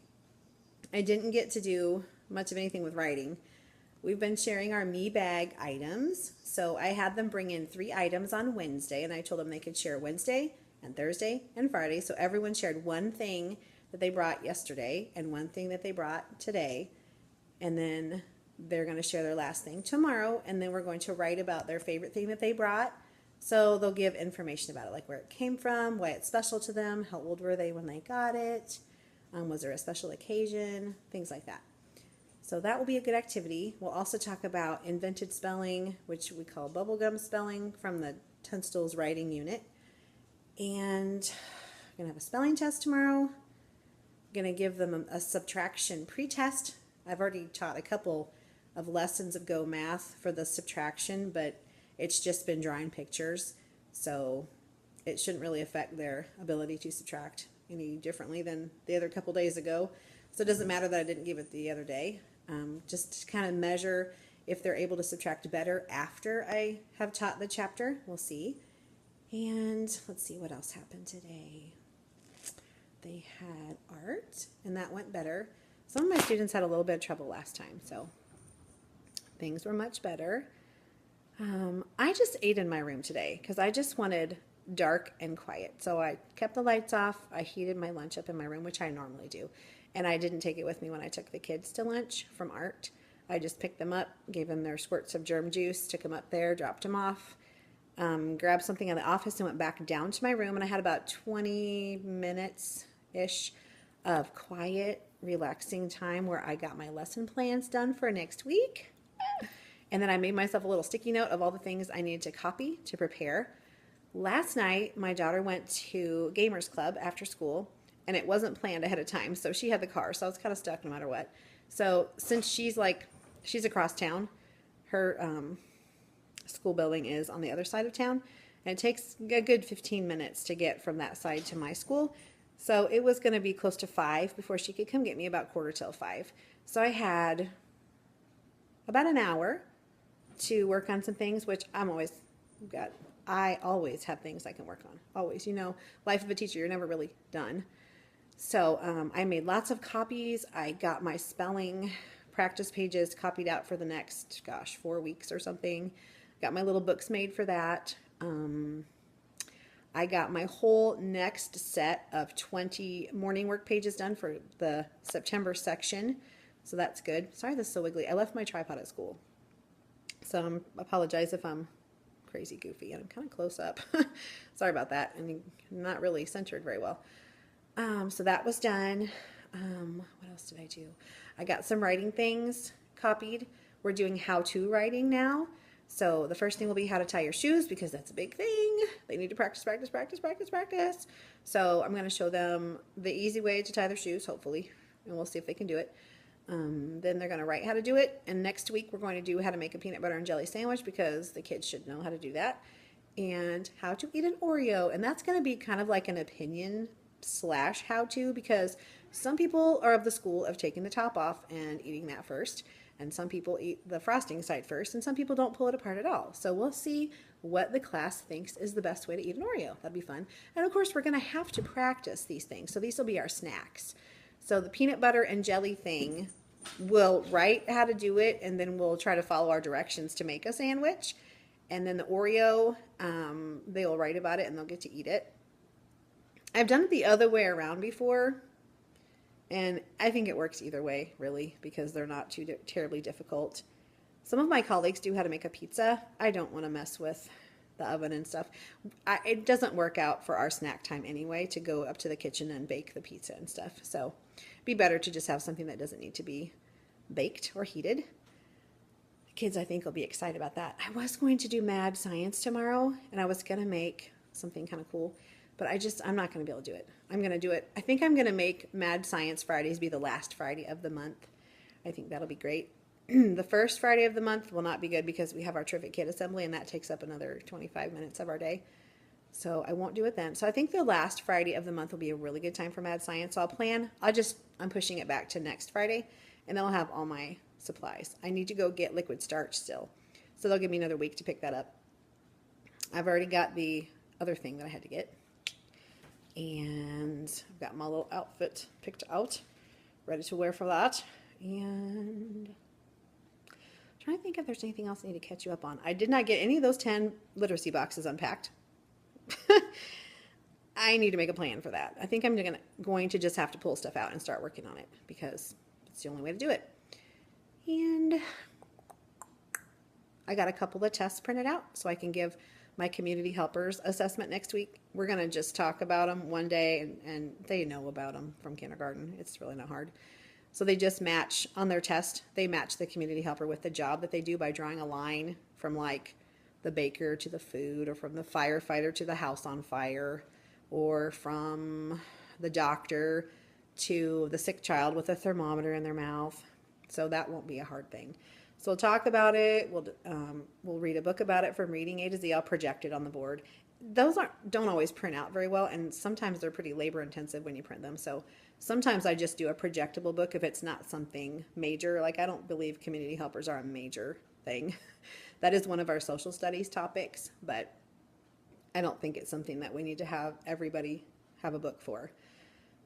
I didn't get to do much of anything with writing. We've been sharing our me bag items. So I had them bring in 3 items on Wednesday, and I told them they could share Wednesday and Thursday and Friday. So everyone shared one thing that they brought yesterday and one thing that they brought today. And then they're going to share their last thing tomorrow, and then we're going to write about their favorite thing that they brought. So they'll give information about it, like where it came from, why it's special to them, how old were they when they got it, was there a special occasion, things like that. So that will be a good activity. We'll also talk about invented spelling, which we call bubblegum spelling, from the Tunstall's writing unit. And we're going to have a spelling test tomorrow. Going to give them a subtraction pre-test. I've already taught a couple of lessons of Go Math for the subtraction, but it's just been drawing pictures, so it shouldn't really affect their ability to subtract any differently than the other couple days ago. So it doesn't matter that I didn't give it the other day. Just to kind of measure if they're able to subtract better after I have taught the chapter. We'll see. And let's see what else happened today. They had art, and that went better. Some of my students had a little bit of trouble last time, so things were much better. I just ate in my room today because I just wanted dark and quiet. So I kept the lights off. I heated my lunch up in my room, which I normally do. And I didn't take it with me when I took the kids to lunch from art. I just picked them up, gave them their squirts of germ juice, took them up there, dropped them off, grabbed something in the office and went back down to my room. And I had about 20 minutes-ish of quiet, relaxing time where I got my lesson plans done for next week. And then I made myself a little sticky note of all the things I needed to copy to prepare. Last night, my daughter went to Gamers Club after school, and it wasn't planned ahead of time, so she had the car, so I was kind of stuck no matter what. So since she's across town, her school building is on the other side of town, and it takes a good 15 minutes to get from that side to my school. So it was going to be close to 5 before she could come get me, about 4:45. So I had about an hour to work on some things, which I always have things I can work on. Always. You know, life of a teacher, you're never really done. So I made lots of copies. I got my spelling practice pages copied out for the next, gosh, 4 weeks or something. Got my little books made for that. I got my whole next set of 20 morning work pages done for the September section. So that's good. Sorry, this is so wiggly. I left my tripod at school. So I apologize if I'm crazy goofy. I'm kind of close up. Sorry about that. I mean, not really centered very well. So that was done. What else did I do? I got some writing things copied. We're doing how-to writing now. So the first thing will be how to tie your shoes, because that's a big thing. They need to practice, practice, practice, practice, practice. So I'm going to show them the easy way to tie their shoes, hopefully, and we'll see if they can do it. Then they're going to write how to do it. And next week we're going to do how to make a peanut butter and jelly sandwich, because the kids should know how to do that. And how to eat an Oreo. And that's going to be kind of like an opinion / how-to, because some people are of the school of taking the top off and eating that first. And some people eat the frosting side first, and some people don't pull it apart at all. So we'll see what the class thinks is the best way to eat an Oreo. That'd be fun. And of course, we're going to have to practice these things. So these will be our snacks. So the peanut butter and jelly thing, we'll write how to do it, and then we'll try to follow our directions to make a sandwich. And then the Oreo, they'll write about it, and they'll get to eat it. I've done it the other way around before. And I think it works either way, really, because they're not too terribly difficult. Some of my colleagues do how to make a pizza. I don't want to mess with the oven and stuff. It doesn't work out for our snack time anyway to go up to the kitchen and bake the pizza and stuff. So it'd be better to just have something that doesn't need to be baked or heated. The kids, I think, will be excited about that. I was going to do mad science tomorrow, and I was going to make something kind of cool. But I'm not going to be able to do it. I'm going to do it. I think I'm going to make Mad Science Fridays be the last Friday of the month. I think that'll be great. The first Friday of the month will not be good because we have our Terrific Kid Assembly, and that takes up another 25 minutes of our day. So I won't do it then. So I think the last Friday of the month will be a really good time for Mad Science. So I'm pushing it back to next Friday, and then I'll have all my supplies. I need to go get liquid starch still. So they'll give me another week to pick that up. I've already got the other thing that I had to get. And I've got my little outfit picked out, ready to wear for that. And I'm trying to think if there's anything else I need to catch you up on. I did not get any of those 10 literacy boxes unpacked. I need to make a plan for that. I think I'm going to just have to pull stuff out and start working on it, because it's the only way to do it. And I got a couple of tests printed out so I can give my community helpers assessment next week. We're going to just talk about them one day, and they know about them from kindergarten. It's really not hard. So they just match on their test. They match the community helper with the job that they do by drawing a line from like the baker to the food, or from the firefighter to the house on fire, or from the doctor to the sick child with a thermometer in their mouth. So that won't be a hard thing. So we'll talk about it. We'll read a book about it from Reading A to Z. I'll project it on the board. Those don't always print out very well, and sometimes they're pretty labor intensive when you print them. So sometimes I just do a projectable book if it's not something major. Like, I don't believe community helpers are a major thing. That is one of our social studies topics, but I don't think it's something that we need to have everybody have a book for.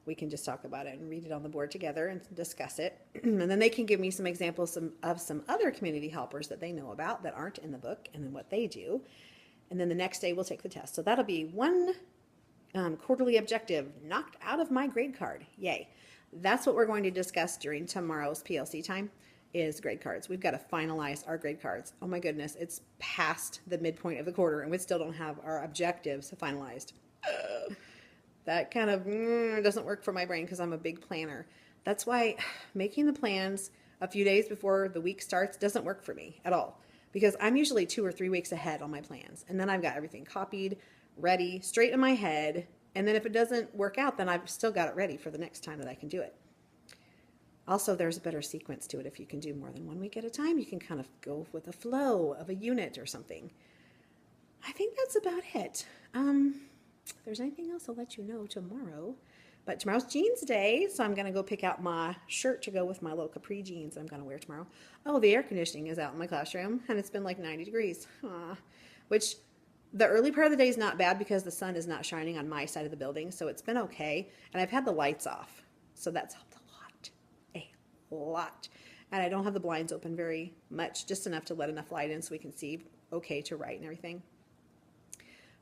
We can just talk about it and read it on the board together and discuss it. And then they can give me some examples of some other community helpers that they know about that aren't in the book, and then what they do. And then the next day we'll take the test. So that'll be one quarterly objective knocked out of my grade card. Yay. That's what we're going to discuss during tomorrow's PLC time, is grade cards. We've got to finalize our grade cards. Oh my goodness, it's past the midpoint of the quarter and we still don't have our objectives finalized. That kind of doesn't work for my brain because I'm a big planner. That's why making the plans a few days before the week starts doesn't work for me at all, because I'm usually 2 or 3 weeks ahead on my plans. And then I've got everything copied, ready, straight in my head. And then if it doesn't work out, then I've still got it ready for the next time that I can do it. Also, there's a better sequence to it. If you can do more than 1 week at a time, you can kind of go with the flow of a unit or something. I think that's about it. If there's anything else, I'll let you know tomorrow. But tomorrow's jeans day, so I'm going to go pick out my shirt to go with my little capri jeans I'm going to wear tomorrow. Oh, the air conditioning is out in my classroom, and it's been like 90 degrees. Which the early part of the day is not bad because the sun is not shining on my side of the building, so it's been okay. And I've had the lights off, so that's helped a lot. And I don't have the blinds open very much, just enough to let enough light in so we can see okay to write and everything.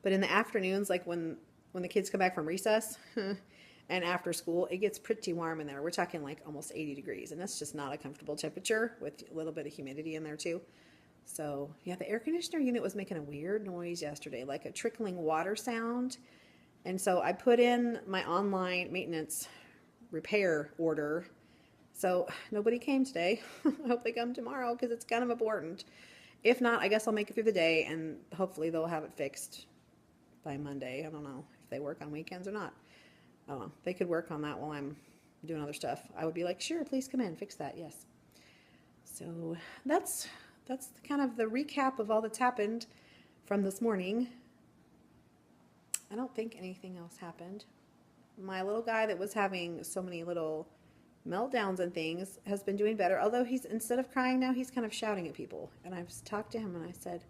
But in the afternoons, like when the kids come back from recess and after school, it gets pretty warm in there. We're talking like almost 80 degrees, and that's just not a comfortable temperature with a little bit of humidity in there too. So yeah, the air conditioner unit was making a weird noise yesterday, like a trickling water sound. And so I put in my online maintenance repair order. So nobody came today. I hope they come tomorrow because it's kind of important. If not, I guess I'll make it through the day and hopefully they'll have it fixed by Monday. I don't know if they work on weekends or not. I don't know. They could work on that while I'm doing other stuff. I would be like, sure, please come in, fix that. Yes. So that's kind of the recap of all that's happened from this morning. I don't think anything else happened. My little guy that was having so many little meltdowns and things has been doing better. Although he's, instead of crying now, he's kind of shouting at people. And I've talked to him and I said,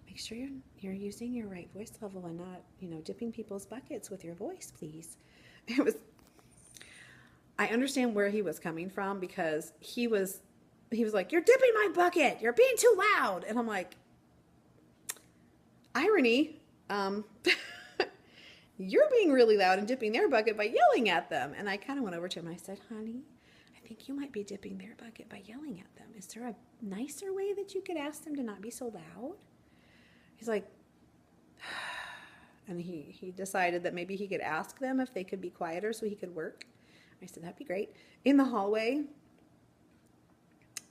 make sure you're using your right voice level and not, dipping people's buckets with your voice, please. I understand where he was coming from because he was like, you're dipping my bucket. You're being too loud. And I'm like, irony. You're being really loud and dipping their bucket by yelling at them. And I kind of went over to him and I said, honey, I think you might be dipping their bucket by yelling at them. Is there a nicer way that you could ask them to not be so loud? He's like, and he decided that maybe he could ask them if they could be quieter so he could work. I said, that'd be great. In the hallway,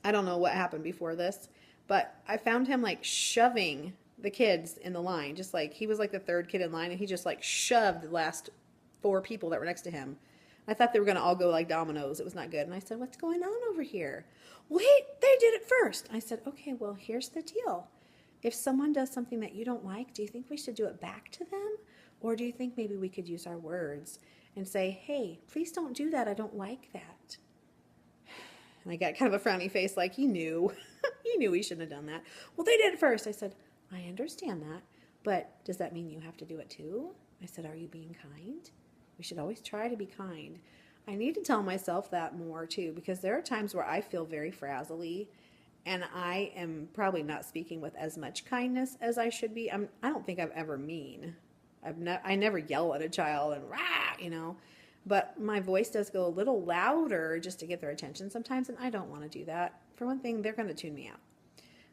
I don't know what happened before this, but I found him like shoving the kids in the line, just like he was like the third kid in line, and he just like shoved the last 4 people that were next to him. I thought they were going to all go like dominoes. It was not good. And I said, what's going on over here? Wait, they did it first. I said, okay, well, here's the deal. If someone does something that you don't like, do you think we should do it back to them? Or do you think maybe we could use our words and say, hey, please don't do that. I don't like that. And I got kind of a frowny face like he knew. He knew he shouldn't have done that. Well, they did it first. I said, I understand that, but does that mean you have to do it too? I said, are you being kind? We should always try to be kind. I need to tell myself that more too, because there are times where I feel very frazzly and I am probably not speaking with as much kindness as I should be. I don't think I'm ever mean. I never yell at a child and rah, but my voice does go a little louder just to get their attention sometimes, and I don't want to do that. For one thing, they're going to tune me out.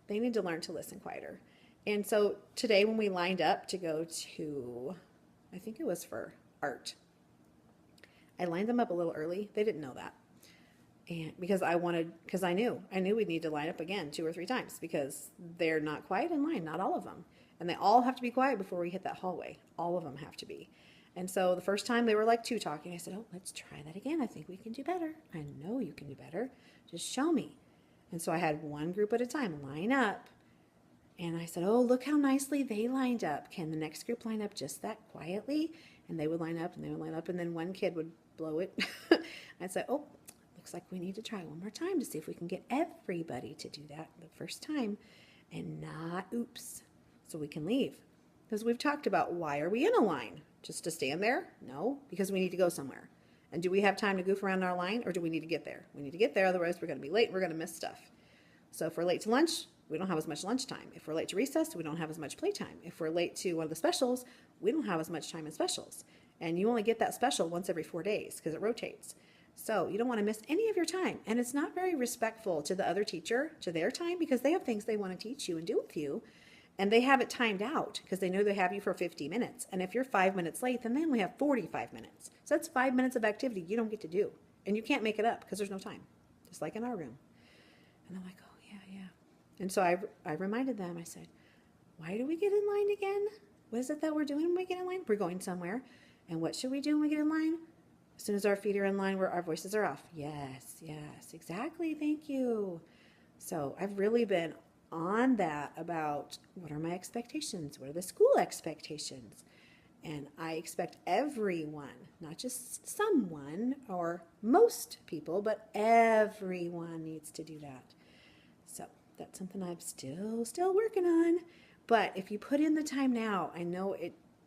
They need to learn to listen quieter. And so today when we lined up to go to, I think it was for art, I lined them up a little early. They didn't know that. And because I knew we'd need to line up again 2 or 3 times because they're not quiet in line, not all of them. And they all have to be quiet before we hit that hallway. All of them have to be. And so the first time they were like 2 talking. I said, oh, let's try that again. I think we can do better. I know you can do better. Just show me. And so I had one group at a time line up. And I said, oh, look how nicely they lined up. Can the next group line up just that quietly? And they would line up and they would line up. And then one kid would blow it. I'd say, oh, looks like we need to try one more time to see if we can get everybody to do that the first time and not oops, so we can leave. Because we've talked about, why are we in a line? Just to stand there? No, because we need to go somewhere. And do we have time to goof around our line, or do we need to get there? We need to get there, otherwise we're going to be late and we're going to miss stuff. So if we're late to lunch, we don't have as much lunch time. If we're late to recess, we don't have as much playtime. If we're late to one of the specials, we don't have as much time in specials. And you only get that special once every 4 days because it rotates. So you don't want to miss any of your time. And it's not very respectful to the other teacher, to their time, because they have things they want to teach you and do with you. And they have it timed out because they know they have you for 50 minutes. And if you're 5 minutes late, then they only have 45 minutes. So that's 5 minutes of activity you don't get to do. And you can't make it up because there's no time, just like in our room. And I'm like, oh, yeah. And so I reminded them, I said, why do we get in line again? What is it that we're doing when we get in line? We're going somewhere. And what should we do when we get in line? As soon as our feet are in line, where our voices are off. Yes, exactly. Thank you. So I've really been on that about what are my expectations? What are the school expectations? And I expect everyone, not just someone or most people, but everyone needs to do that. So that's something I'm still working on. But if you put in the time now, I know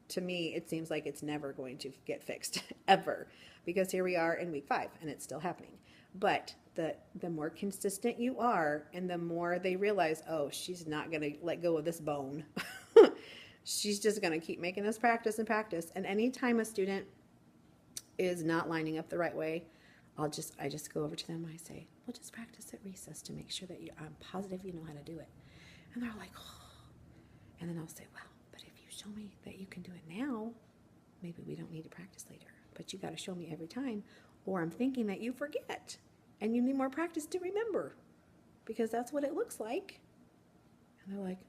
to me, it seems like it's never going to get fixed, ever. Because here we are in week 5, and it's still happening. But the more consistent you are, and the more they realize, oh, she's not going to let go of this bone. She's just going to keep making us practice and practice. And anytime a student is not lining up the right way, I just go over to them and I say, we'll just practice at recess to make sure that I'm positive you know how to do it. And they're like, oh. And then I'll say, well, but if you show me that you can do it now, maybe we don't need to practice later. But you got to show me every time, or I'm thinking that you forget and you need more practice to remember, because that's what it looks like. And they're like,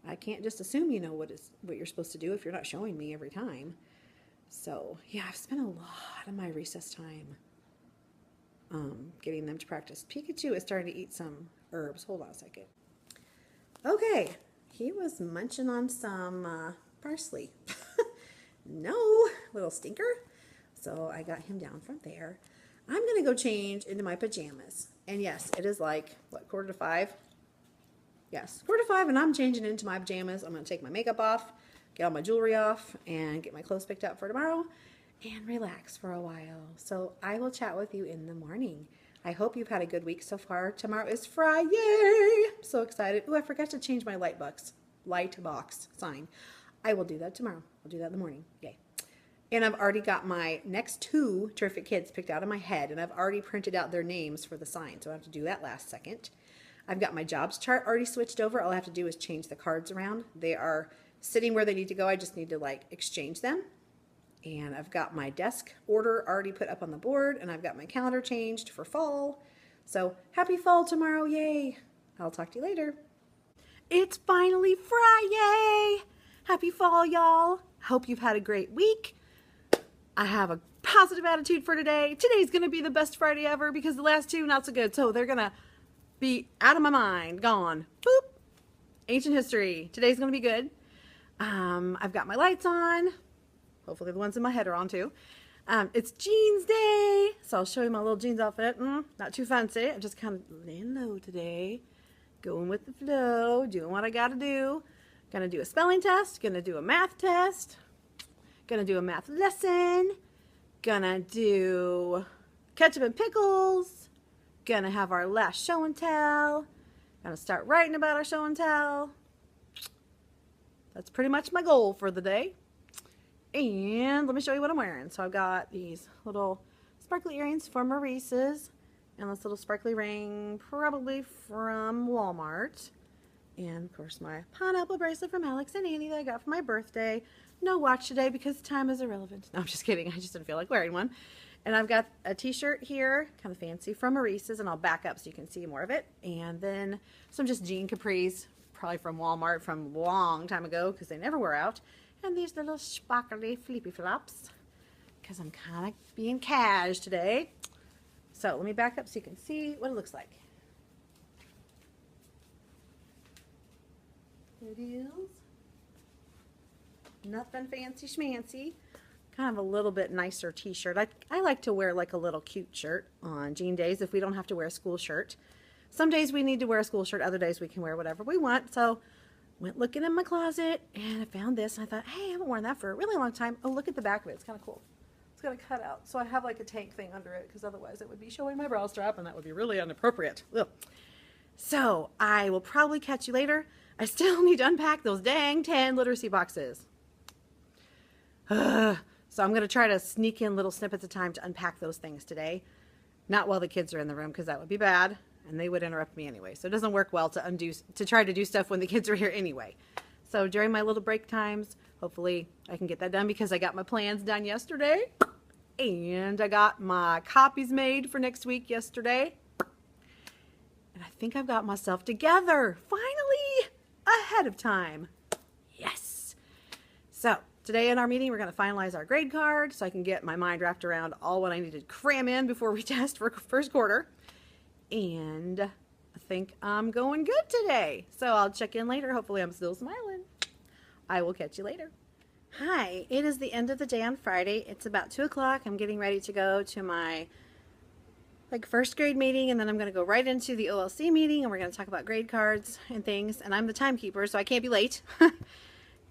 I can't just assume you know what you're supposed to do if you're not showing me every time. So yeah, I've spent a lot of my recess time getting them to practice. Pikachu is starting to eat some herbs. Hold on a second. Okay, he was munching on some parsley. No, little stinker. So I got him down from there. I'm going to go change into my pajamas. And yes, it is like, what, 4:45? Yes, 4:45, and I'm changing into my pajamas. I'm going to take my makeup off, get all my jewelry off, and get my clothes picked out for tomorrow, and relax for a while. So I will chat with you in the morning. I hope you've had a good week so far. Tomorrow is Friday. I'm so excited. Oh, I forgot to change my light box sign. I will do that tomorrow. I'll do that in the morning. Yay. And I've already got my next 2 terrific kids picked out in my head, and I've already printed out their names for the sign, so I have to do that last second. I've got my jobs chart already switched over. All I have to do is change the cards around. They are sitting where they need to go. I just need to like exchange them. And I've got my desk order already put up on the board, and I've got my calendar changed for fall. So happy fall tomorrow, yay. I'll talk to you later. It's finally Friday. Happy fall, y'all. Hope you've had a great week. I have a positive attitude for today. Today's gonna be the best Friday ever because the last 2 not so good. So they're gonna be out of my mind, gone. Boop. Ancient history. Today's gonna be good. I've got my lights on. Hopefully the ones in my head are on too. It's jeans day, so I'll show you my little jeans outfit. Not too fancy. I'm just kind of laying low today, going with the flow, doing what I gotta do. Gonna do a spelling test, gonna do a math test, gonna do a math lesson, gonna do ketchup and pickles, gonna have our last show and tell, gonna start writing about our show and tell. That's pretty much my goal for the day. And let me show you what I'm wearing. So I've got these little sparkly earrings from Maurice's, and this little sparkly ring probably from Walmart. And of course my pineapple bracelet from Alex and Annie that I got for my birthday. No watch today because time is irrelevant. No, I'm just kidding. I just didn't feel like wearing one. And I've got a t-shirt here, kind of fancy, from Maurice's, and I'll back up so you can see more of it. And then some just jean capris, probably from Walmart from a long time ago because they never wear out. And these little sparkly flippy flops because I'm kind of being cash today. So let me back up so you can see what it looks like. It is nothing fancy schmancy. Kind of a little bit nicer t-shirt. I like to wear like a little cute shirt on jean days if we don't have to wear a school shirt. Some days we need to wear a school shirt, other days we can wear whatever we want. So went looking in my closet and I found this and I thought, hey, I haven't worn that for a really long time. Oh, look at the back of it. It's kind of cool. It's got a cutout. So I have like a tank thing under it because otherwise it would be showing my bra strap and that would be really inappropriate. Ugh. So I will probably catch you later. I still need to unpack those dang 10 literacy boxes. So I'm going to try to sneak in little snippets of time to unpack those things today. Not while the kids are in the room because that would be bad and they would interrupt me anyway. So it doesn't work well to try to do stuff when the kids are here anyway. So during my little break times, hopefully I can get that done because I got my plans done yesterday. And I got my copies made for next week yesterday. And I think I've got myself together, finally, ahead of time. Yes. So today in our meeting, we're going to finalize our grade card so I can get my mind wrapped around all what I need to cram in before we test for first quarter. And I think I'm going good today. So I'll check in later. Hopefully I'm still smiling. I will catch you later. Hi, it is the end of the day on Friday. It's about 2 o'clock. I'm getting ready to go to my first grade meeting, and then I'm going to go right into the OLC meeting, and we're going to talk about grade cards and things. And I'm the timekeeper, so I can't be late.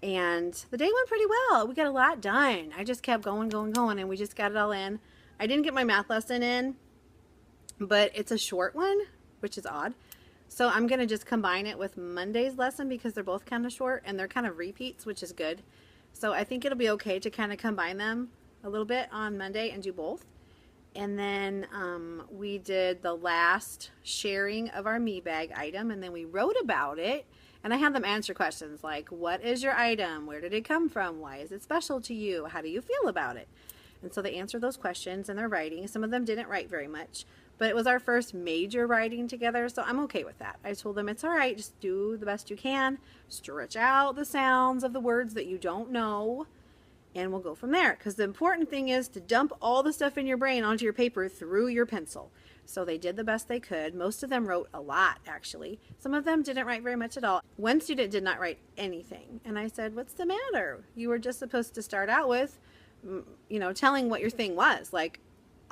And the day went pretty well. We got a lot done. I just kept going, and we just got it all in. I didn't get my math lesson in, but it's a short one, which is odd. So I'm going to just combine it with Monday's lesson because they're both kind of short and they're kind of repeats, which is good. So I think it'll be okay to kind of combine them a little bit on Monday and do both. And then we did the last sharing of our me bag item, and then we wrote about it. And I had them answer questions like, what is your item? Where did it come from? Why is it special to you? How do you feel about it? And so they answered those questions in their writing. Some of them didn't write very much, but it was our first major writing together, so I'm okay with that. I told them it's all right, just do the best you can. Stretch out the sounds of the words that you don't know, and we'll go from there. Because the important thing is to dump all the stuff in your brain onto your paper through your pencil. So they did the best they could. Most of them wrote a lot, actually. Some of them didn't write very much at all. One student did not write anything. And I said, what's the matter? You were just supposed to start out with, you know, telling what your thing was. Like,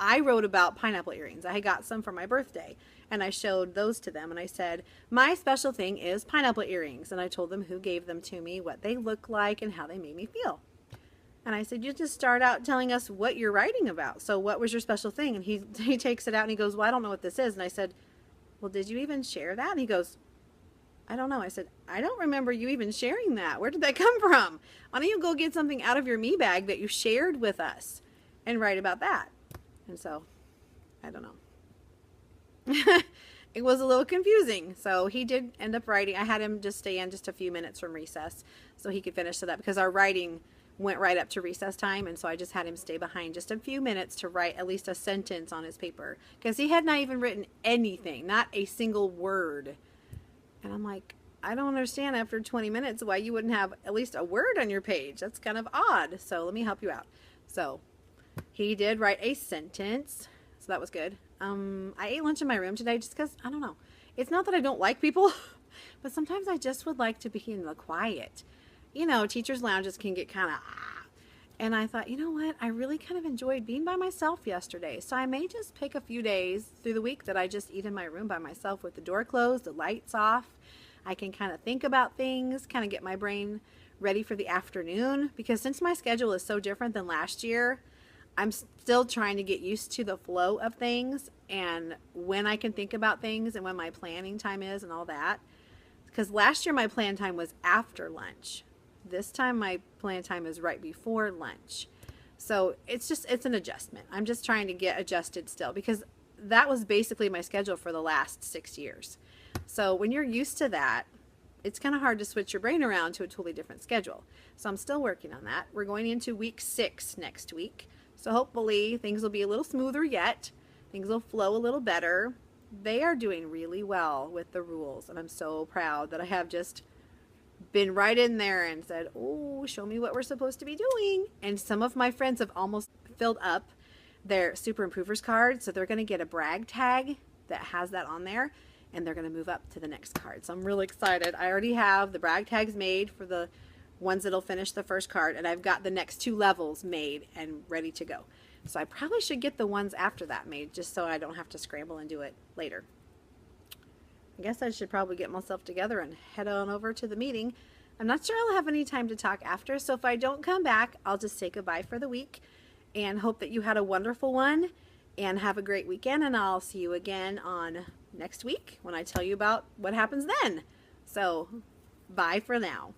I wrote about pineapple earrings. I got some for my birthday, and I showed those to them. And I said, my special thing is pineapple earrings. And I told them who gave them to me, what they look like, and how they made me feel. And I said, you just start out telling us what you're writing about. So what was your special thing? And he takes it out and he goes, well, I don't know what this is. And I said, well, did you even share that? And he goes, I don't know. I said, I don't remember you even sharing that. Where did that come from? Why don't you go get something out of your me bag that you shared with us and write about that? And so, I don't know. It was a little confusing. So he did end up writing. I had him just stay in just a few minutes from recess so he could finish that because our writing went right up to recess time, and so I just had him stay behind just a few minutes to write at least a sentence on his paper because he had not even written anything, not a single word. And I'm like, I don't understand after 20 minutes why you wouldn't have at least a word on your page. That's kind of odd. So let me help you out. So he did write a sentence, so that was good. I ate lunch in my room today just because, I don't know. It's not that I don't like people, but sometimes I just would like to be in the quiet. You know, teachers' lounges can get kind of and I thought, you know what, I really kind of enjoyed being by myself yesterday, so I may just pick a few days through the week that I just eat in my room by myself with the door closed, the lights off. I can kind of think about things, kind of get my brain ready for the afternoon, because since my schedule is so different than last year, I'm still trying to get used to the flow of things and when I can think about things and when my planning time is and all that. Because last year my plan time was after lunch. This time my plan time is right before lunch. So it's an adjustment. I'm just trying to get adjusted still because that was basically my schedule for the last 6 years. So when you're used to that, it's kind of hard to switch your brain around to a totally different schedule. So I'm still working on that. We're going into week 6 next week. So hopefully things will be a little smoother yet. Things will flow a little better. They are doing really well with the rules, and I'm so proud that I have just been right in there and said, oh, show me what we're supposed to be doing. And some of my friends have almost filled up their Super Improvers card, so they're going to get a brag tag that has that on there, and they're going to move up to the next card. So I'm really excited. I already have the brag tags made for the ones that'll finish the first card, and I've got the next 2 levels made and ready to go. So I probably should get the ones after that made just so I don't have to scramble and do it later. I guess I should probably get myself together and head on over to the meeting. I'm not sure I'll have any time to talk after, so if I don't come back, I'll just say goodbye for the week and hope that you had a wonderful one and have a great weekend, and I'll see you again on next week when I tell you about what happens then. So, bye for now.